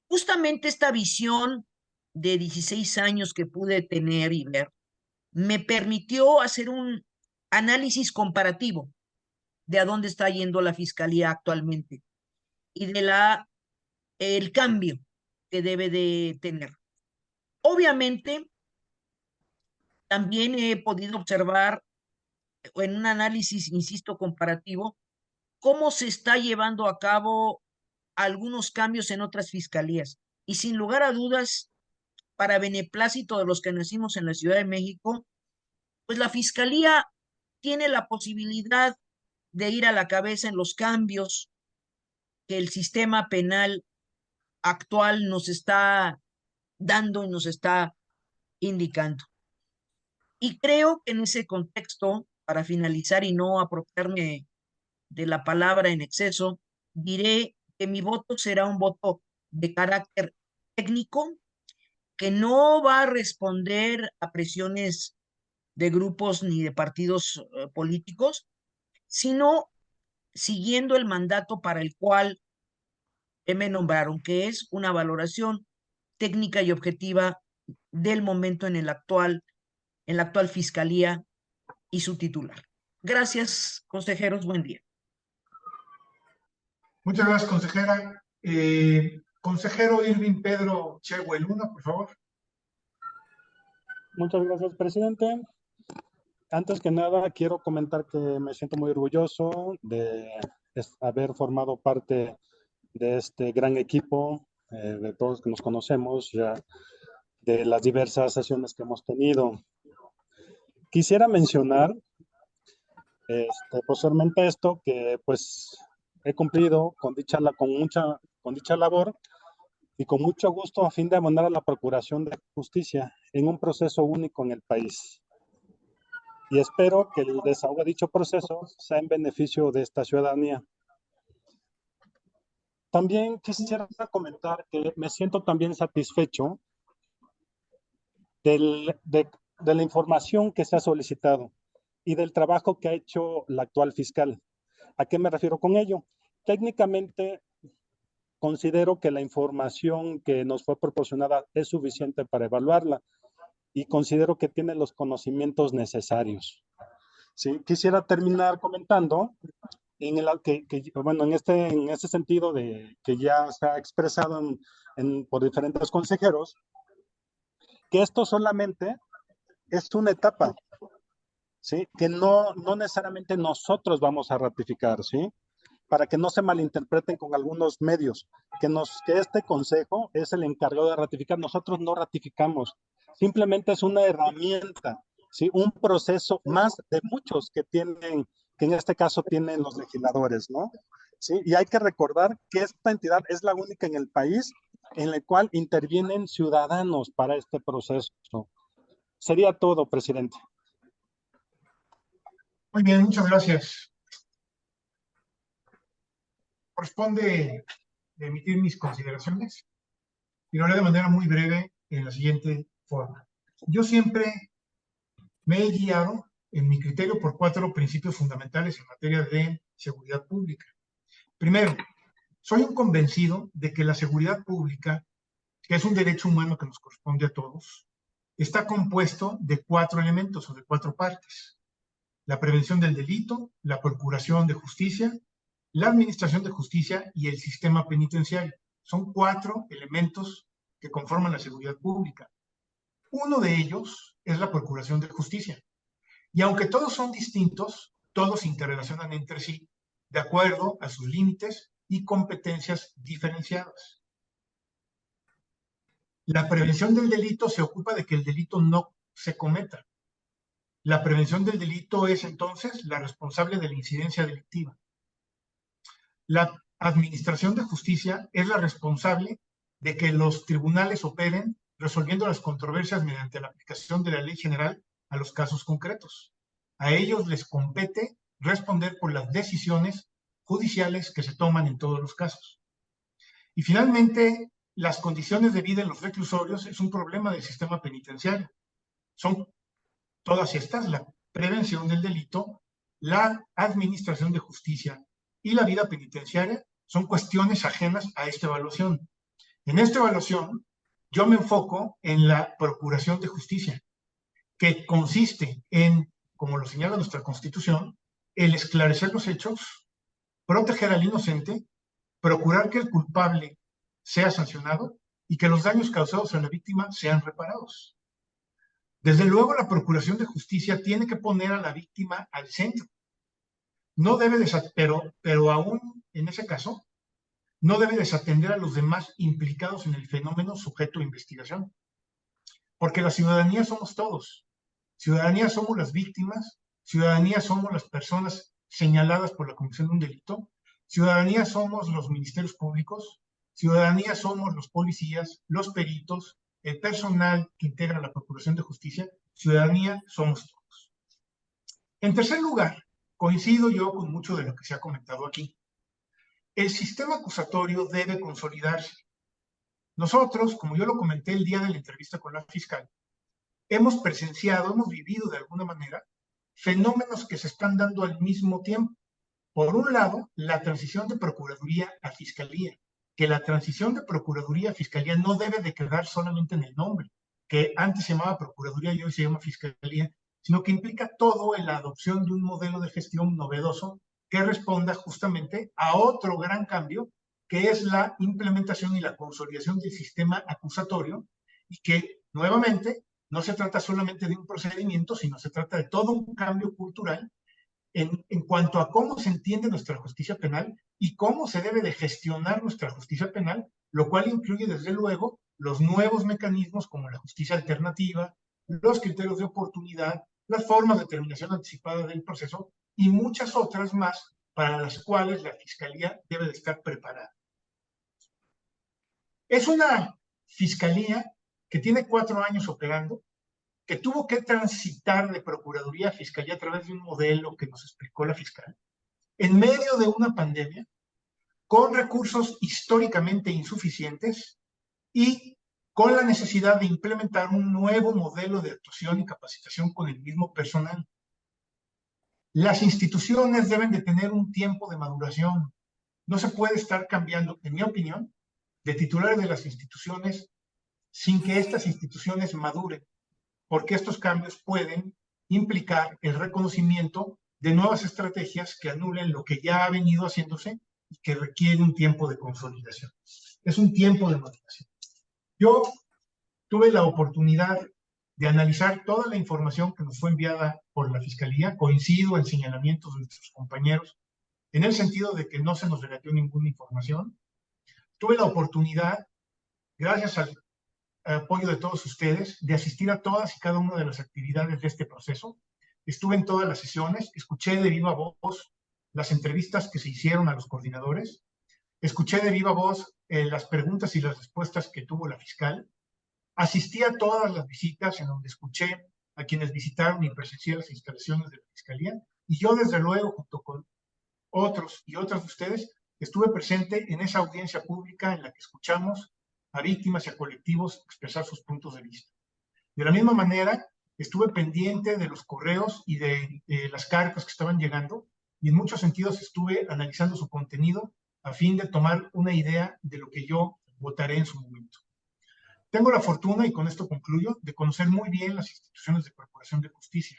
Justamente esta visión de 16 años que pude tener y ver me permitió hacer un análisis comparativo de a dónde está yendo la Fiscalía actualmente y de el cambio que debe de tener. Obviamente, también he podido observar en un análisis, insisto, comparativo, cómo se está llevando a cabo algunos cambios en otras fiscalías. Y sin lugar a dudas, para beneplácito de los que nacimos en la Ciudad de México, pues la Fiscalía tiene la posibilidad de ir a la cabeza en los cambios que el sistema penal actual nos está dando y nos está indicando. Y creo que en ese contexto, para finalizar y no apropiarme de la palabra en exceso, diré que mi voto será un voto de carácter técnico, que no va a responder a presiones de grupos ni de partidos políticos, sino siguiendo el mandato para el cual me nombraron, que es una valoración técnica y objetiva del momento en la actual fiscalía y su titular. Gracias, consejeros. Buen día. Muchas gracias, consejera. Consejero Irving Pedro Chehue Luna, por favor. Muchas gracias, presidente. Antes que nada, quiero comentar que me siento muy orgulloso de haber formado parte de este gran equipo, de todos que nos conocemos ya, de las diversas sesiones que hemos tenido. Quisiera mencionar, posteriormente esto, que pues he cumplido con dicha labor y con mucho gusto a fin de abonar a la Procuración de Justicia en un proceso único en el país. Y espero que el desahogo de dicho proceso sea en beneficio de esta ciudadanía. También quisiera comentar que me siento también satisfecho de la información que se ha solicitado y del trabajo que ha hecho la actual fiscal. ¿A qué me refiero con ello? Técnicamente, considero que la información que nos fue proporcionada es suficiente para evaluarla y considero que tiene los conocimientos necesarios. ¿Sí? Quisiera terminar comentando en ese sentido de que ya se ha expresado por diferentes consejeros, que esto solamente es una etapa, ¿sí? Que no necesariamente nosotros vamos a ratificar, ¿sí? Para que no se malinterpreten con algunos medios, que este consejo es el encargado de ratificar. Nosotros no ratificamos, simplemente es una herramienta, ¿sí? Un proceso más de muchos que en este caso tienen los legisladores, ¿no? ¿Sí? Y hay que recordar que esta entidad es la única en el país en la cual intervienen ciudadanos para este proceso. Sería todo, presidente. Muy bien, muchas gracias. Corresponde emitir mis consideraciones y lo haré de manera muy breve en la siguiente forma. Yo siempre me he guiado en mi criterio por 4 principios fundamentales en materia de seguridad pública. Primero, soy un convencido de que la seguridad pública, que es un derecho humano que nos corresponde a todos, está compuesto de 4 elementos o de 4 partes. La prevención del delito, la procuración de justicia, la administración de justicia y el sistema penitenciario. Son 4 elementos que conforman la seguridad pública. Uno de ellos es la procuración de justicia. Y aunque todos son distintos, todos se interrelacionan entre sí, de acuerdo a sus límites y competencias diferenciadas. La prevención del delito se ocupa de que el delito no se cometa. La prevención del delito es entonces la responsable de la incidencia delictiva. La administración de justicia es la responsable de que los tribunales operen resolviendo las controversias mediante la aplicación de la ley general a los casos concretos. A ellos les compete responder por las decisiones judiciales que se toman en todos los casos. Y finalmente, las condiciones de vida en los reclusorios es un problema del sistema penitenciario. Son todas estas: la prevención del delito, la administración de justicia y la vida penitenciaria son cuestiones ajenas a esta evaluación. En esta evaluación, yo me enfoco en la procuración de justicia, que consiste en, como lo señala nuestra Constitución, el esclarecer los hechos, proteger al inocente, procurar que el culpable sea sancionado y que los daños causados a la víctima sean reparados. Desde luego, la procuración de justicia tiene que poner a la víctima al centro. No debe pero aún en ese caso, no debe desatender a los demás implicados en el fenómeno sujeto de investigación. Porque la ciudadanía somos todos. Ciudadanía somos las víctimas, ciudadanía somos las personas señaladas por la comisión de un delito, ciudadanía somos los ministerios públicos, ciudadanía somos los policías, los peritos, el personal que integra la Procuración de Justicia, ciudadanía somos todos. En tercer lugar, coincido yo con mucho de lo que se ha comentado aquí. El sistema acusatorio debe consolidarse. Nosotros, como yo lo comenté el día de la entrevista con la fiscal, hemos presenciado, hemos vivido de alguna manera fenómenos que se están dando al mismo tiempo. Por un lado, la transición de Procuraduría a Fiscalía, que la transición de Procuraduría a Fiscalía no debe de quedar solamente en el nombre, que antes se llamaba Procuraduría y hoy se llama Fiscalía, sino que implica todo en la adopción de un modelo de gestión novedoso que responda justamente a otro gran cambio, que es la implementación y la consolidación del sistema acusatorio, y que, nuevamente, no se trata solamente de un procedimiento, sino se trata de todo un cambio cultural en cuanto a cómo se entiende nuestra justicia penal y cómo se debe de gestionar nuestra justicia penal, lo cual incluye, desde luego, los nuevos mecanismos como la justicia alternativa, los criterios de oportunidad, las formas de terminación anticipada del proceso y muchas otras más para las cuales la Fiscalía debe de estar preparada. Es una Fiscalía que tiene 4 años operando, que tuvo que transitar de Procuraduría a Fiscalía a través de un modelo que nos explicó la fiscal, en medio de una pandemia, con recursos históricamente insuficientes y con la necesidad de implementar un nuevo modelo de actuación y capacitación con el mismo personal. Las instituciones deben de tener un tiempo de maduración. No se puede estar cambiando, en mi opinión, de titulares de las instituciones sin que estas instituciones maduren, porque estos cambios pueden implicar el reconocimiento de nuevas estrategias que anulen lo que ya ha venido haciéndose y que requiere un tiempo de consolidación. Es un tiempo de maduración. Yo tuve la oportunidad de analizar toda la información que nos fue enviada por la Fiscalía. Coincido en señalamientos de nuestros compañeros en el sentido de que no se nos relató ninguna información. Tuve la oportunidad, gracias al apoyo de todos ustedes, de asistir a todas y cada una de las actividades de este proceso. Estuve en todas las sesiones, escuché de viva voz las entrevistas que se hicieron a los coordinadores, escuché de viva voz las preguntas y las respuestas que tuvo la fiscal, asistí a todas las visitas en donde escuché a quienes visitaron y presencié las instalaciones de la Fiscalía, y yo desde luego, junto con otros y otras de ustedes, estuve presente en esa audiencia pública en la que escuchamos a víctimas y a colectivos expresar sus puntos de vista. De la misma manera, estuve pendiente de los correos y de las cartas que estaban llegando, y en muchos sentidos estuve analizando su contenido a fin de tomar una idea de lo que yo votaré en su momento. Tengo la fortuna, y con esto concluyo, de conocer muy bien las instituciones de Procuración de Justicia.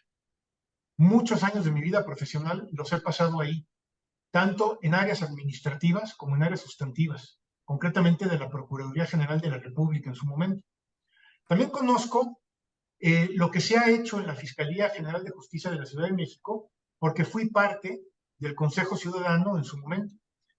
Muchos años de mi vida profesional los he pasado ahí, tanto en áreas administrativas como en áreas sustantivas, concretamente de la Procuraduría General de la República en su momento. También conozco lo que se ha hecho en la Fiscalía General de Justicia de la Ciudad de México, porque fui parte del Consejo Ciudadano en su momento.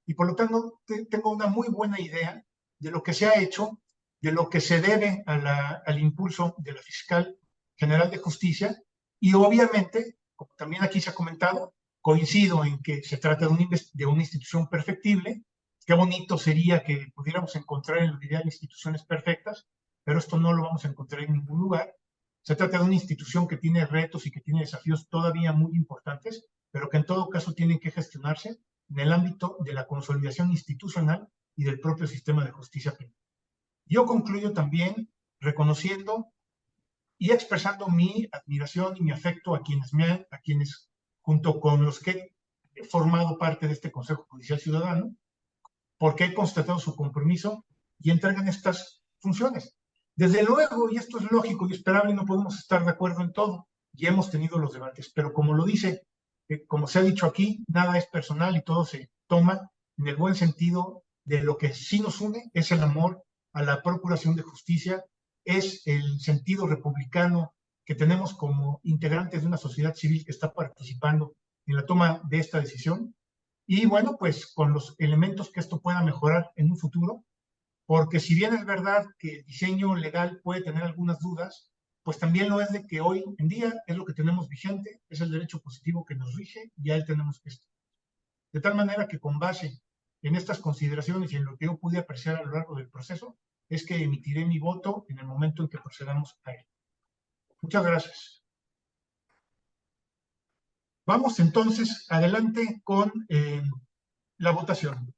y por lo tanto tengo una muy buena idea de lo que se ha hecho, de lo que se debe al impulso de la Fiscal General de Justicia, y obviamente, como también aquí se ha comentado, coincido en que se trata de una institución perfectible. Qué bonito sería que pudiéramos encontrar en la unidad instituciones perfectas, pero esto no lo vamos a encontrar en ningún lugar. Se trata de una institución que tiene retos y que tiene desafíos todavía muy importantes, pero que en todo caso tienen que gestionarse en el ámbito de la consolidación institucional y del propio sistema de justicia penal. Yo concluyo también reconociendo y expresando mi admiración y mi afecto a quienes junto con los que he formado parte de este Consejo Judicial Ciudadano, porque he constatado su compromiso y entregan estas funciones. Desde luego, y esto es lógico y esperable, no podemos estar de acuerdo en todo, y hemos tenido los debates, pero como lo dice, como se ha dicho aquí, nada es personal y todo se toma en el buen sentido de lo que sí nos une, es el amor a la procuración de justicia, es el sentido republicano que tenemos como integrantes de una sociedad civil que está participando en la toma de esta decisión, y bueno, pues con los elementos que esto pueda mejorar en un futuro, porque si bien es verdad que el diseño legal puede tener algunas dudas, pues también lo es de que hoy en día es lo que tenemos vigente, es el derecho positivo que nos rige y a él tenemos que estar. De tal manera que con base en estas consideraciones y en lo que yo pude apreciar a lo largo del proceso, es que emitiré mi voto en el momento en que procedamos a él. Muchas gracias. Vamos entonces adelante con la votación.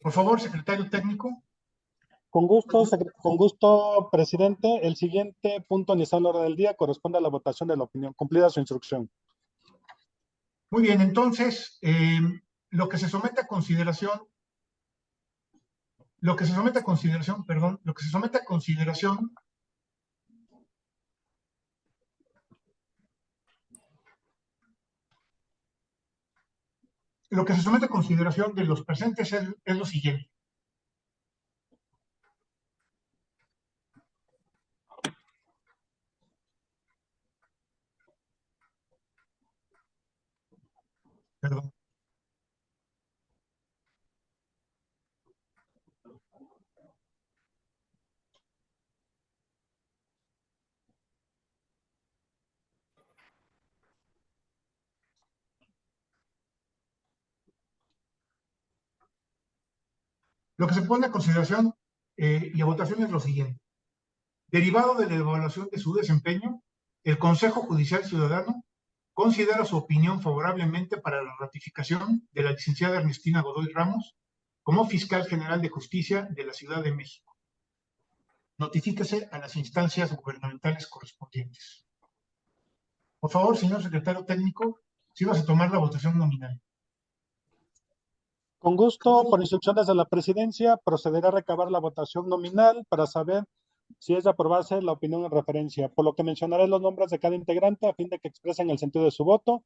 Por favor, secretario técnico. Con gusto, presidente. El siguiente punto en el orden del día corresponde a la votación de la opinión. Cumplida su instrucción. Muy bien, entonces, lo que se somete a consideración, de los presentes es lo siguiente. Perdón. Lo que se pone a consideración y a votación es lo siguiente. Derivado de la evaluación de su desempeño, el Consejo Judicial Ciudadano considera su opinión favorablemente para la ratificación de la licenciada Ernestina Godoy Ramos como Fiscal General de Justicia de la Ciudad de México. Notifíquese a las instancias gubernamentales correspondientes. Por favor, señor secretario técnico, si vas a tomar la votación nominal. Con gusto, por instrucciones de la presidencia, procederé a recabar la votación nominal para saber si es de aprobarse la opinión en referencia, por lo que mencionaré los nombres de cada integrante a fin de que expresen el sentido de su voto,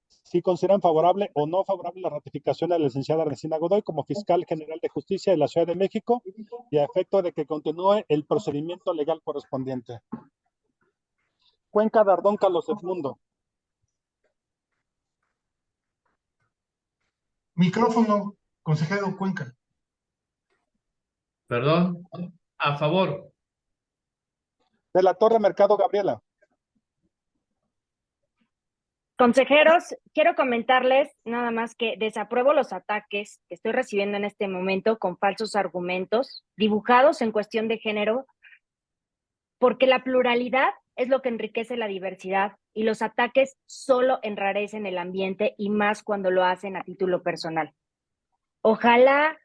si consideran favorable o no favorable la ratificación de la licenciada Ernestina Godoy como Fiscal General de Justicia de la Ciudad de México y a efecto de que continúe el procedimiento legal correspondiente. Cuenca Dardón Carlos Edmundo. Micrófono, consejero Cuenca. Perdón, a favor. De la Torre Mercado Gabriela. Consejeros, quiero comentarles nada más que desapruebo los ataques que estoy recibiendo en este momento con falsos argumentos dibujados en cuestión de género, porque la pluralidad es lo que enriquece la diversidad y los ataques solo enrarecen el ambiente y más cuando lo hacen a título personal. Ojalá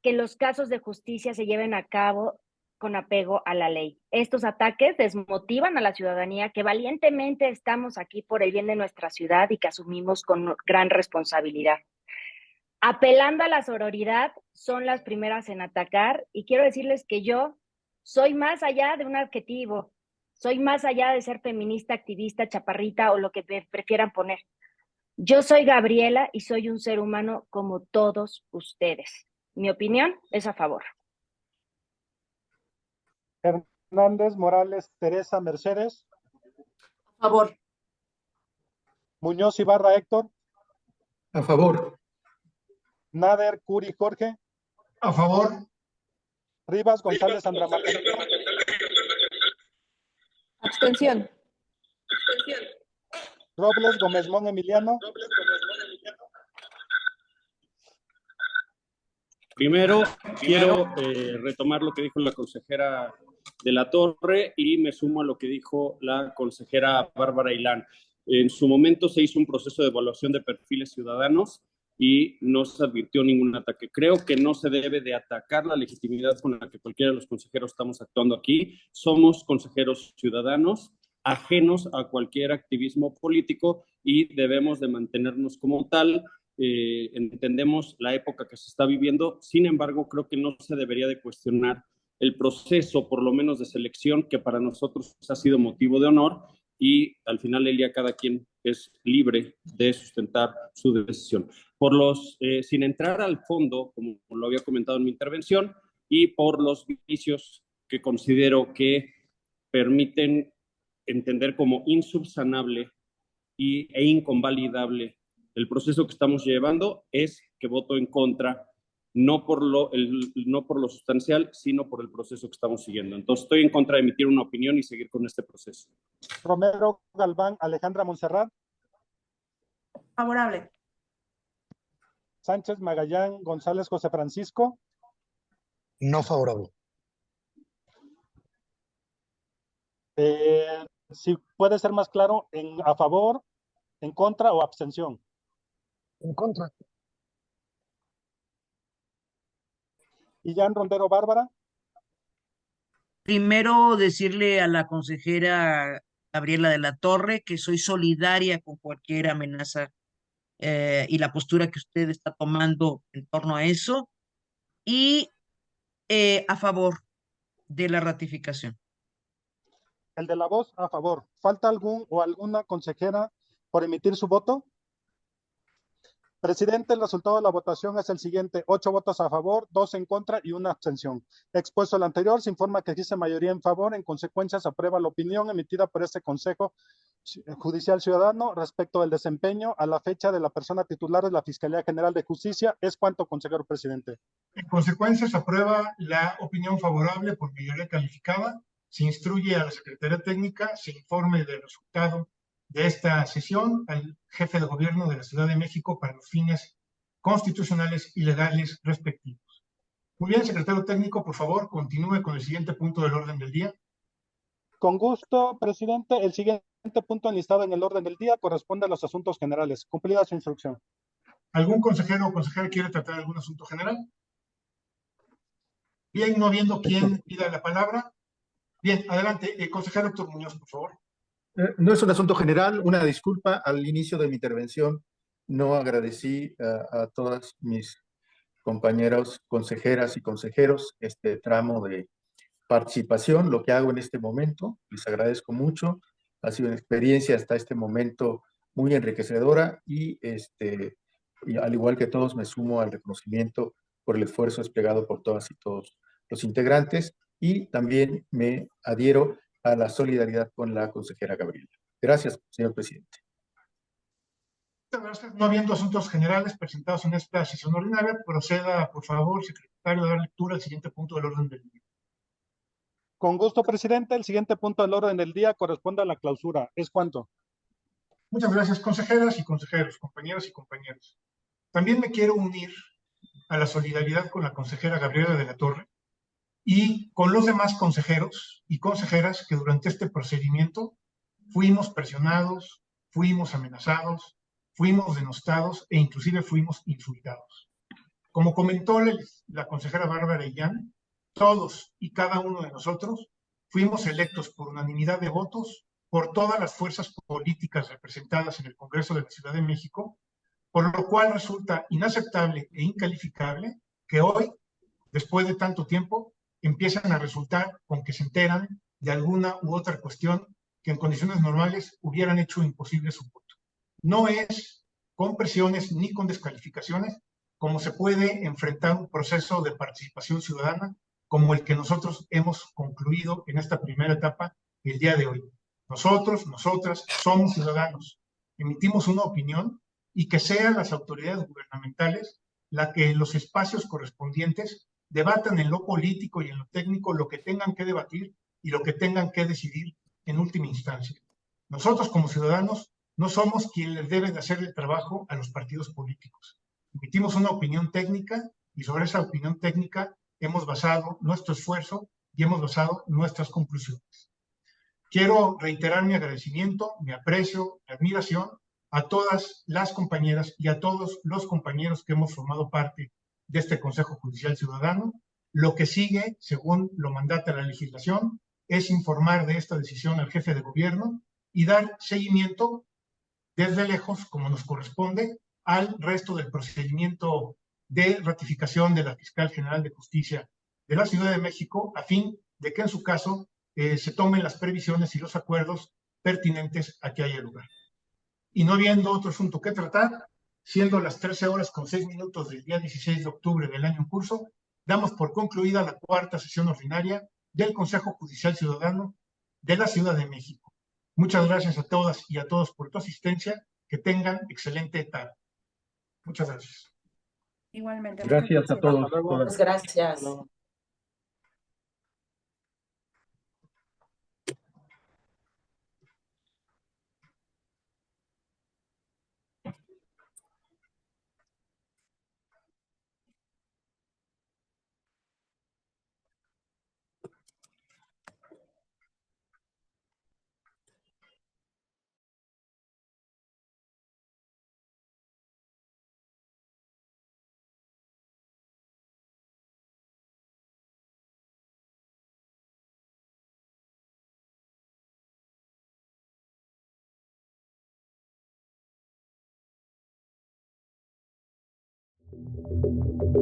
que los casos de justicia se lleven a cabo con apego a la ley. Estos ataques desmotivan a la ciudadanía que valientemente estamos aquí por el bien de nuestra ciudad y que asumimos con gran responsabilidad. Apelando a la sororidad, son las primeras en atacar y quiero decirles que yo soy más allá de un adjetivo, soy más allá de ser feminista, activista, chaparrita o lo que prefieran poner. Yo soy Gabriela y soy un ser humano como todos ustedes. Mi opinión es a favor. Hernández Morales Teresa Mercedes. A favor. Muñoz Ibarra Héctor. A favor. Nader, Curi, Jorge. A favor. Rivas, González, Sandra Margarita. Abstención. Robles, Gómez Mon, Emiliano. Primero, quiero retomar lo que dijo la consejera de la Torre y me sumo a lo que dijo la consejera Bárbara Ilán. En su momento se hizo un proceso de evaluación de perfiles ciudadanos y no se advirtió ningún ataque. Creo que no se debe de atacar la legitimidad con la que cualquiera de los consejeros estamos actuando aquí. Somos consejeros ciudadanos, ajenos a cualquier activismo político y debemos de mantenernos como tal. Entendemos la época que se está viviendo, sin embargo, creo que no se debería de cuestionar el proceso, por lo menos de selección, que para nosotros ha sido motivo de honor y al final del día cada quien es libre de sustentar su decisión. Sin entrar al fondo, como lo había comentado en mi intervención, y por los vicios que considero que permiten entender como insubsanable e inconvalidable el proceso que estamos llevando, es que voto en contra, no por lo sustancial, sino por el proceso que estamos siguiendo. Entonces, estoy en contra de emitir una opinión y seguir con este proceso. Romero, Galván, Alejandra Montserrat. Favorable. Sánchez, Magallán, González, José Francisco. No favorable. Si puede ser más claro, a favor, en contra o abstención. En contra. Y Jan Rondero, Bárbara. Primero, decirle a la consejera Gabriela de la Torre que soy solidaria con cualquier amenaza y la postura que usted está tomando en torno a eso, y a favor de la ratificación. El de la voz, a favor. ¿Falta algún o alguna consejera por emitir su voto? Presidente, el resultado de la votación es el siguiente: 8 votos a favor, 2 en contra y 1 abstención. Expuesto al anterior, se informa que existe mayoría en favor. En consecuencia, se aprueba la opinión emitida por este Consejo Judicial Ciudadano respecto del desempeño a la fecha de la persona titular de la Fiscalía General de Justicia. ¿Es cuanto, consejero presidente? En consecuencia, se aprueba la opinión favorable por mayoría calificada. Se instruye a la Secretaría Técnica, se informe del resultado de esta sesión al jefe de gobierno de la Ciudad de México para los fines constitucionales y legales respectivos. Muy bien, secretario técnico, por favor, continúe con el siguiente punto del orden del día. Con gusto, presidente. El siguiente punto enlistado en el orden del día corresponde a los asuntos generales. Cumplida su instrucción. ¿Algún consejero o consejera quiere tratar algún asunto general? Bien, no viendo quién pida la palabra. Bien, adelante. Consejero Héctor Muñoz, por favor. No es un asunto general, una disculpa. Al inicio de mi intervención no agradecí a todas mis compañeros, consejeras y consejeros este tramo de participación. Lo que hago en este momento, les agradezco mucho. Ha sido una experiencia hasta este momento muy enriquecedora y al igual que todos me sumo al reconocimiento por el esfuerzo desplegado por todas y todos los integrantes y también me adhiero a la solidaridad con la consejera Gabriela. Gracias, señor presidente. No habiendo asuntos generales presentados en esta sesión ordinaria, proceda, por favor, secretario, a dar lectura al siguiente punto del orden del día. Con gusto, presidente. El siguiente punto del orden del día corresponde a la clausura. ¿Es cuánto? Muchas gracias, consejeras y consejeros, compañeros y compañeros. También me quiero unir a la solidaridad con la consejera Gabriela de la Torre y con los demás consejeros y consejeras que durante este procedimiento fuimos presionados, fuimos amenazados, fuimos denostados e inclusive fuimos insultados. Como comentó la consejera Bárbara Illán, todos y cada uno de nosotros fuimos electos por unanimidad de votos por todas las fuerzas políticas representadas en el Congreso de la Ciudad de México, por lo cual resulta inaceptable e incalificable que hoy, después de tanto tiempo, empiezan a resultar con que se enteran de alguna u otra cuestión que en condiciones normales hubieran hecho imposible su voto. No es con presiones ni con descalificaciones como se puede enfrentar un proceso de participación ciudadana como el que nosotros hemos concluido en esta primera etapa el día de hoy. Nosotros, nosotras, somos ciudadanos, emitimos una opinión y que sean las autoridades gubernamentales la que en los espacios correspondientes debatan en lo político y en lo técnico lo que tengan que debatir y lo que tengan que decidir en última instancia. Nosotros como ciudadanos no somos quien les debe de hacer el trabajo a los partidos políticos. Emitimos una opinión técnica y sobre esa opinión técnica hemos basado nuestro esfuerzo y hemos basado nuestras conclusiones. Quiero reiterar mi agradecimiento, mi aprecio, mi admiración a todas las compañeras y a todos los compañeros que hemos formado parte de este Consejo Judicial Ciudadano. Lo que sigue, según lo mandata la legislación, es informar de esta decisión al jefe de gobierno y dar seguimiento desde lejos, como nos corresponde, al resto del procedimiento de ratificación de la Fiscal General de Justicia de la Ciudad de México, a fin de que en su caso se tomen las previsiones y los acuerdos pertinentes a que haya lugar. Y no habiendo otro asunto que tratar, siendo las 13:06 del día 16 de octubre del año en curso, damos por concluida la cuarta sesión ordinaria del Consejo Judicial Ciudadano de la Ciudad de México. Muchas gracias a todas y a todos por tu asistencia. Que tengan excelente tarde. Muchas gracias. Igualmente. Gracias a todos. Muchas gracias.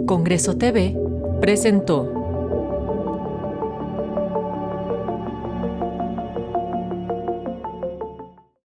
Congreso TV presentó